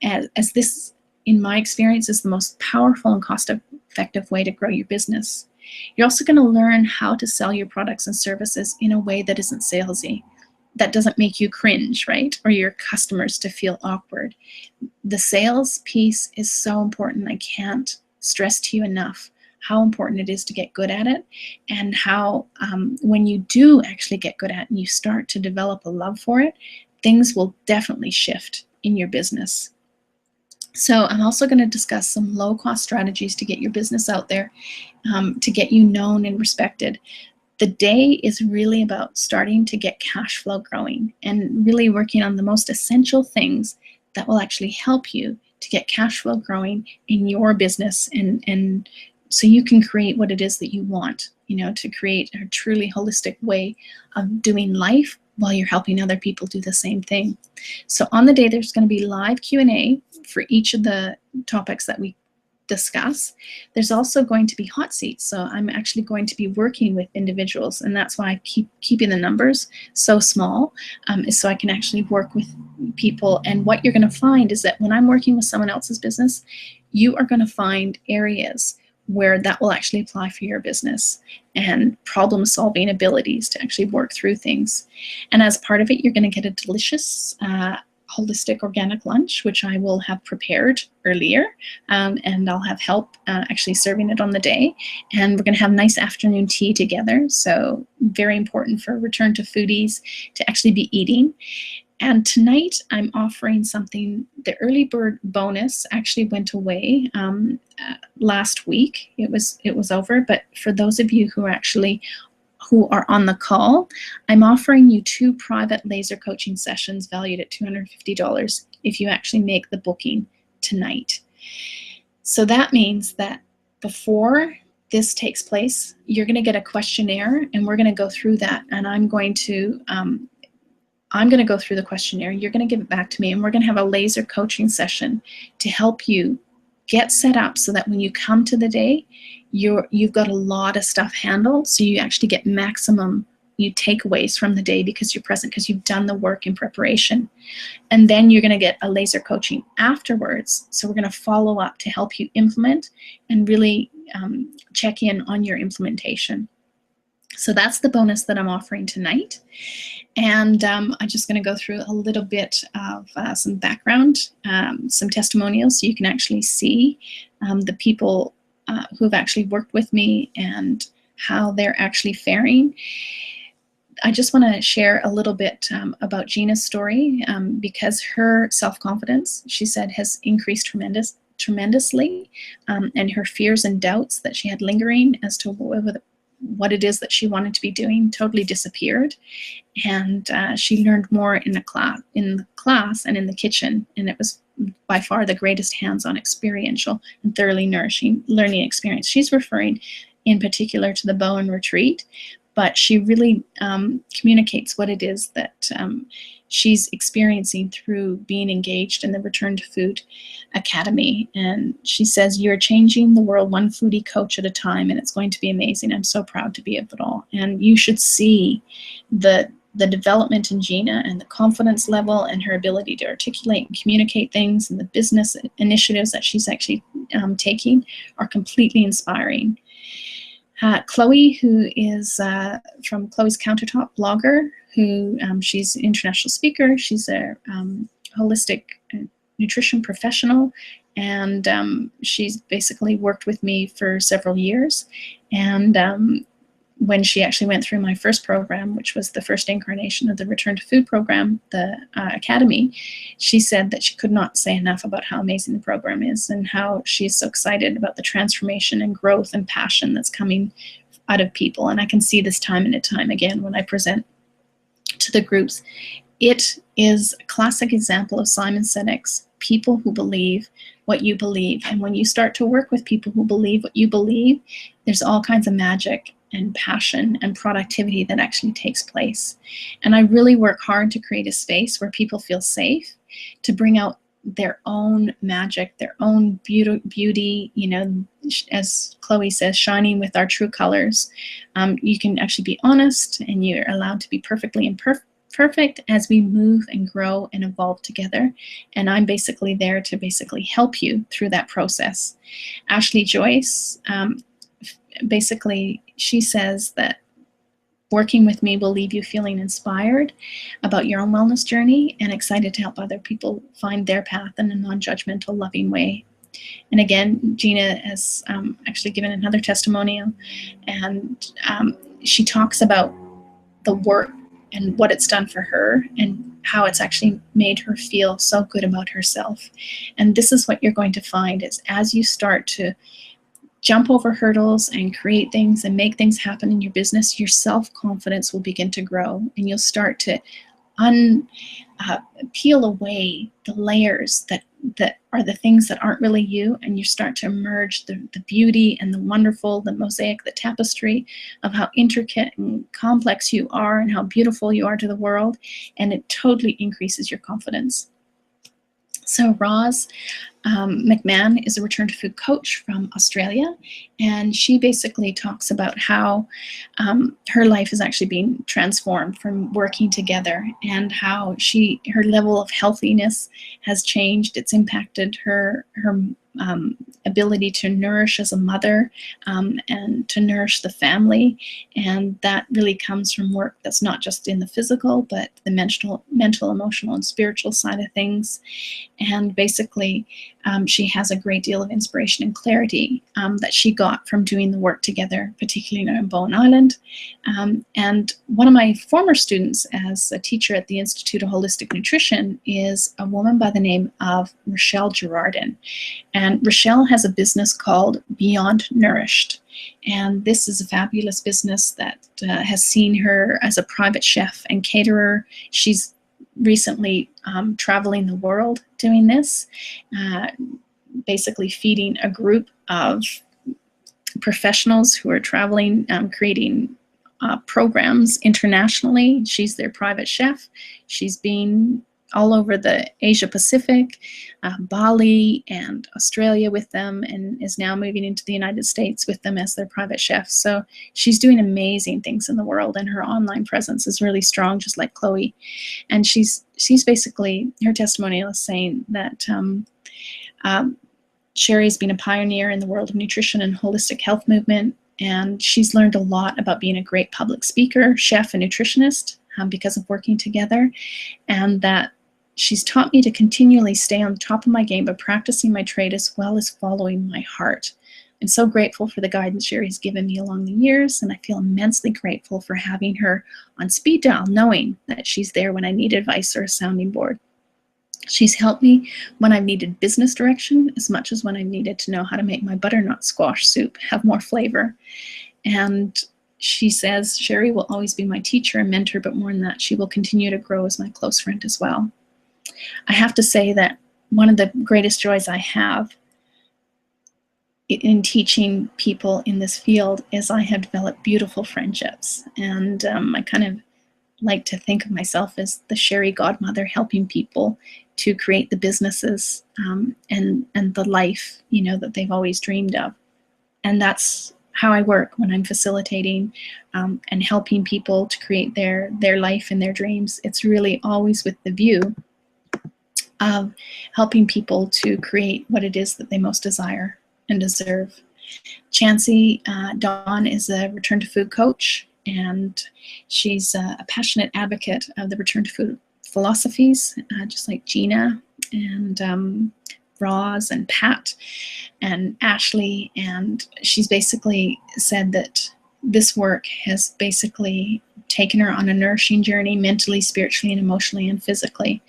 as this, in my experience, is the most powerful and cost effective way to grow your business. You're also going to learn how to sell your products and services in a way that isn't salesy, that doesn't make you cringe, right? Or your customers to feel awkward. The sales piece is so important. I can't stress to you enough how important it is to get good at it, and how when you do actually get good at it and you start to develop a love for it, things will definitely shift in your business. So I'm also going to discuss some low-cost strategies to get your business out there, to get you known and respected. The day is really about starting to get cash flow growing and really working on the most essential things that will actually help you to get cash flow growing in your business, and so you can create what it is that you want, to create a truly holistic way of doing life while you're helping other people do the same thing. So on the day, there's going to be live Q&A for each of the topics that we discuss. There's also going to be hot seats. So I'm actually going to be working with individuals, and that's why I keep keeping the numbers so small, is so I can actually work with people. And what you're going to find is that when I'm working with someone else's business, you are going to find areas where that will actually apply for your business, and problem-solving abilities to actually work through things. And as part of it, you're going to get a delicious holistic organic lunch, which I will have prepared earlier, and I'll have help actually serving it on the day. And we're going to have nice afternoon tea together, so very important for return to foodies to actually be eating. And tonight I'm offering something. The early bird bonus actually went away last week. It was over, but for those of you who are on the call, I'm offering you 2 private laser coaching sessions valued at $250 if you actually make the booking tonight. So that means that before this takes place, you're going to get a questionnaire, and we're going to go through that, and I'm going to go through the questionnaire. You're going to give it back to me, and we're going to have a laser coaching session to help you get set up so that when you come to the day, you've got a lot of stuff handled, so you actually get maximum takeaways from the day because you're present, because you've done the work in preparation. And then you're going to get a laser coaching afterwards. So we're going to follow up to help you implement and really check in on your implementation. So that's the bonus that I'm offering tonight. And I'm just going to go through a little bit of some background, some testimonials, so you can actually see the people who have actually worked with me and how they're actually faring. I just want to share a little bit about Gina's story, because her self-confidence, she said, has increased tremendously, and her fears and doubts that she had lingering as to what it is that she wanted to be doing totally disappeared. And she learned more in the class and in the kitchen, and it was by far the greatest hands-on experiential and thoroughly nourishing learning experience. She's referring in particular to the Bowen Retreat, but she really communicates what it is that she's experiencing through being engaged in the Return to Food Academy. And she says, "You're changing the world one foodie coach at a time, and it's going to be amazing. I'm so proud to be of it all." And you should see the development in Gina and the confidence level and her ability to articulate and communicate things, and the business initiatives that she's actually taking are completely inspiring. Chloe, who is from Chloe's Countertop blogger, who she's an international speaker. She's a holistic nutrition professional, and she's basically worked with me for several years. And when she actually went through my first program, which was the first incarnation of the Return to Food program, the Academy, she said that she could not say enough about how amazing the program is and how she's so excited about the transformation and growth and passion that's coming out of people. And I can see this time and time again when I present to the groups. It is a classic example of Simon Sinek's people who believe what you believe. And when you start to work with people who believe what you believe, there's all kinds of magic and passion and productivity that actually takes place. And I really work hard to create a space where people feel safe to bring out their own magic, their own beauty, as Chloe says, shining with our true colors. You can actually be honest, and you're allowed to be perfectly imperfect perfect as we move and grow and evolve together. And I'm basically there to basically help you through that process. Ashley Joyce, basically, she says that working with me will leave you feeling inspired about your own wellness journey and excited to help other people find their path in a non-judgmental, loving way. And again, Gina has actually given another testimonial, and she talks about the work and what it's done for her and how it's actually made her feel so good about herself. And this is what you're going to find is as you start to jump over hurdles and create things and make things happen in your business, your self-confidence will begin to grow, and you'll start to peel away the layers that are the things that aren't really you, and you start to emerge the beauty and the wonderful, the mosaic, the tapestry of how intricate and complex you are and how beautiful you are to the world, and it totally increases your confidence. So Roz McMahon is a return to food coach from Australia, and she basically talks about how her life is actually being transformed from working together, and how her level of healthiness has changed. It's impacted her ability to nourish as a mother and to nourish the family, and that really comes from work that's not just in the physical but the mental, emotional, and spiritual side of things. And basically she has a great deal of inspiration and clarity that she got from doing the work together, particularly on Bowen Island. And one of my former students as a teacher at the Institute of Holistic Nutrition is a woman by the name of Rochelle Girardin. And Rochelle has a business called Beyond Nourished. And this is a fabulous business that has seen her as a private chef and caterer. She's recently traveling the world doing this, basically feeding a group of professionals who are traveling, creating programs internationally. She's their private chef. She's been all over the Asia Pacific, Bali and Australia with them, and is now moving into the United States with them as their private chef. So she's doing amazing things in the world, and her online presence is really strong, just like Chloe. And she's basically, her testimonial is saying that Sherry's been a pioneer in the world of nutrition and holistic health movement, and she's learned a lot about being a great public speaker, chef, and nutritionist because of working together, and that she's taught me to continually stay on top of my game by practicing my trade as well as following my heart. I'm so grateful for the guidance Sherry's given me along the years, and I feel immensely grateful for having her on speed dial, knowing that she's there when I need advice or a sounding board. She's helped me when I've needed business direction as much as when I've needed to know how to make my butternut squash soup have more flavor. And she says Sherry will always be my teacher and mentor, but more than that, she will continue to grow as my close friend as well. I have to say that one of the greatest joys I have in teaching people in this field is I have developed beautiful friendships, and I kind of like to think of myself as the Sherry godmother, helping people to create the businesses and the life, you know, that they've always dreamed of. And that's how I work when I'm facilitating and helping people to create their life and their dreams. It's really always with the view of helping people to create what it is that they most desire and deserve. Chancey Dawn is a return to food coach, and she's a passionate advocate of the return to food philosophies, just like Gina and Roz and Pat and Ashley. And she's basically said that this work has basically taken her on a nourishing journey mentally, spiritually, and emotionally and physically.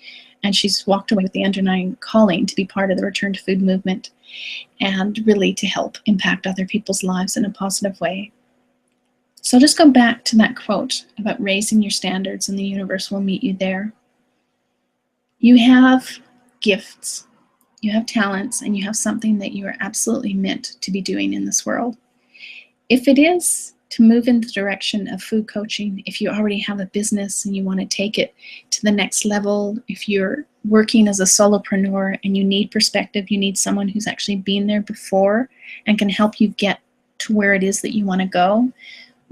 And she's walked away with the underlying calling to be part of the return to food movement and really to help impact other people's lives in a positive way. So just go back to that quote about raising your standards and the universe will meet you there. You have gifts, you have talents, and you have something that you are absolutely meant to be doing in this world. If it is to move in the direction of food coaching, if you already have a business and you want to take it to the next level, if you're working as a solopreneur and you need perspective, you need someone who's actually been there before and can help you get to where it is that you want to go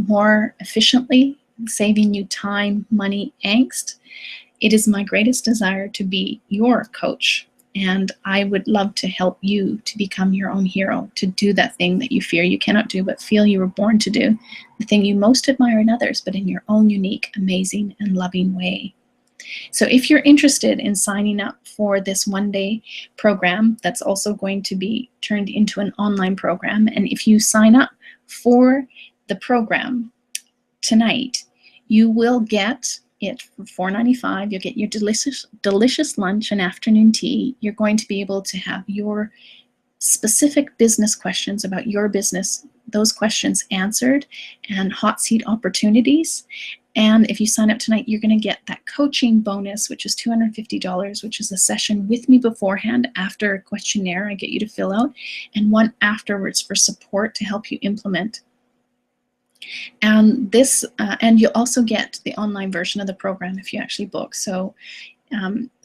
more efficiently saving you time, money, angst. It is my greatest desire to be your coach. And I would love to help you to become your own hero, to do that thing that you fear you cannot do, but feel you were born to do, the thing you most admire in others, but in your own unique, amazing, and loving way. So if you're interested in signing up for this one-day program, that's also going to be turned into an online program. And if you sign up for the program tonight, you will get it for $4.95. You'll get your delicious lunch and afternoon tea. You're going to be able to have your specific business questions about your business, those questions answered, and hot seat opportunities. And if you sign up tonight, you're going to get that coaching bonus, which is $250, which is a session with me beforehand after a questionnaire I get you to fill out, and one afterwards for support to help you implement. And this, and you'll also get the online version of the program if you actually book. So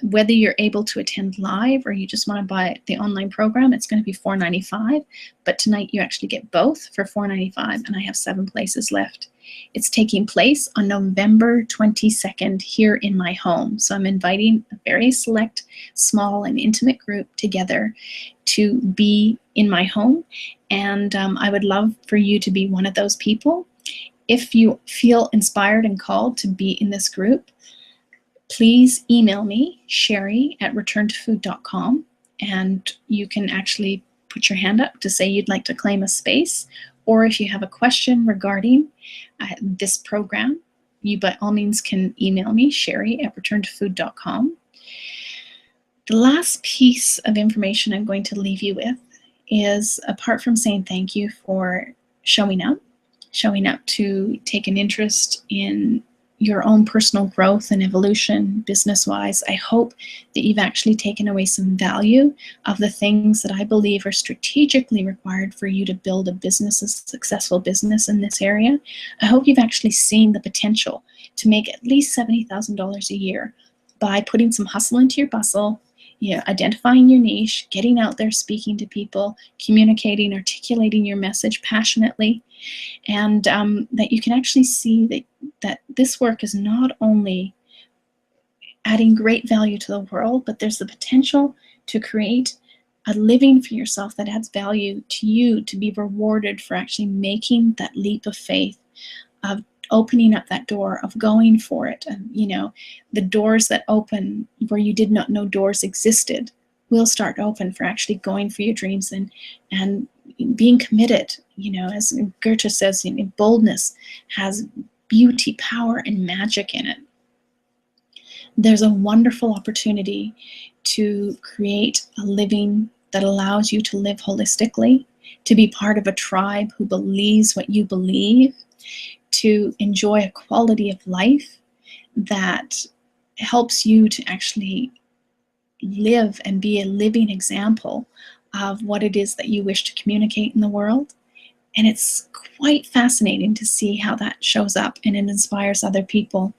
whether you're able to attend live or you just want to buy the online program, it's going to be $4.95. But tonight you actually get both for $4.95, and I have 7 places left. It's taking place on November 22nd here in my home. So I'm inviting a very select, small, and intimate group together to be in my home. And I would love for you to be one of those people. If you feel inspired and called to be in this group, please email me, sherry@returntofood.com, and you can actually put your hand up to say you'd like to claim a space. Or if you have a question regarding this program, you by all means can email me, sherry@returntofood.com. The last piece of information I'm going to leave you with is, apart from saying thank you for showing up to take an interest in your own personal growth and evolution business-wise, I hope that you've actually taken away some value of the things that I believe are strategically required for you to build a business, a successful business in this area. I hope you've actually seen the potential to make at least $70,000 a year by putting some hustle into your bustle, identifying your niche, getting out there, speaking to people, communicating, articulating your message passionately, and that you can actually see that this work is not only adding great value to the world, but there's the potential to create a living for yourself that adds value to you, to be rewarded for actually making that leap of faith, of opening up that door, of going for it. And the doors that open where you did not know doors existed will start to open for actually going for your dreams and being committed. As Goethe says, boldness has beauty, power, and magic in it. There's a wonderful opportunity to create a living that allows you to live holistically, to be part of a tribe who believes what you believe, to enjoy a quality of life that helps you to actually live and be a living example of what it is that you wish to communicate in the world. And it's quite fascinating to see how that shows up and it inspires other people.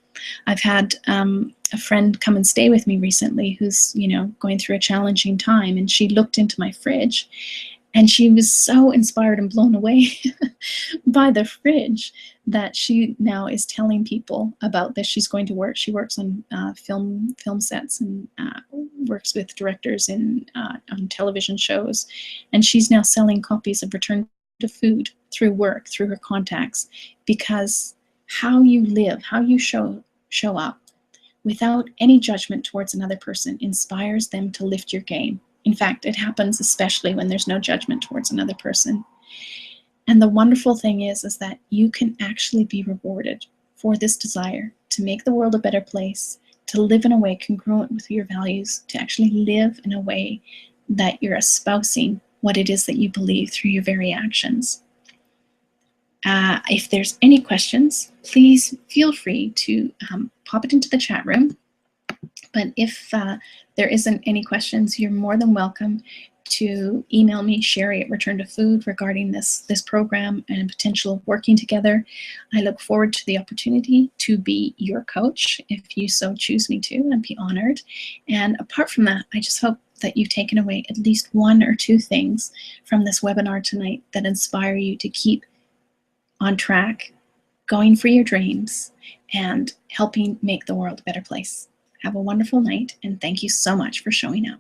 I've had a friend come and stay with me recently who's, going through a challenging time, and she looked into my fridge and she was so inspired and blown away by the fridge that she now is telling people about this. She's going to work. She works on film sets and works with directors on television shows. And she's now selling copies of Return to Food through work, through her contacts, because how you live, how you show up without any judgment towards another person inspires them to lift your game. In fact, it happens especially when there's no judgment towards another person. And the wonderful thing is that you can actually be rewarded for this desire to make the world a better place, to live in a way congruent with your values, to actually live in a way that you're espousing what it is that you believe through your very actions. If there's any questions, please feel free to pop it into the chat room. But if there isn't any questions, you're more than welcome to email me, Sherry@ReturnToFood, regarding this program and potential of working together. I look forward to the opportunity to be your coach if you so choose me to. I'd be honored. And apart from that, I just hope that you've taken away at least 1 or 2 things from this webinar tonight that inspire you to keep on track, going for your dreams, and helping make the world a better place. Have a wonderful night, and thank you so much for showing up.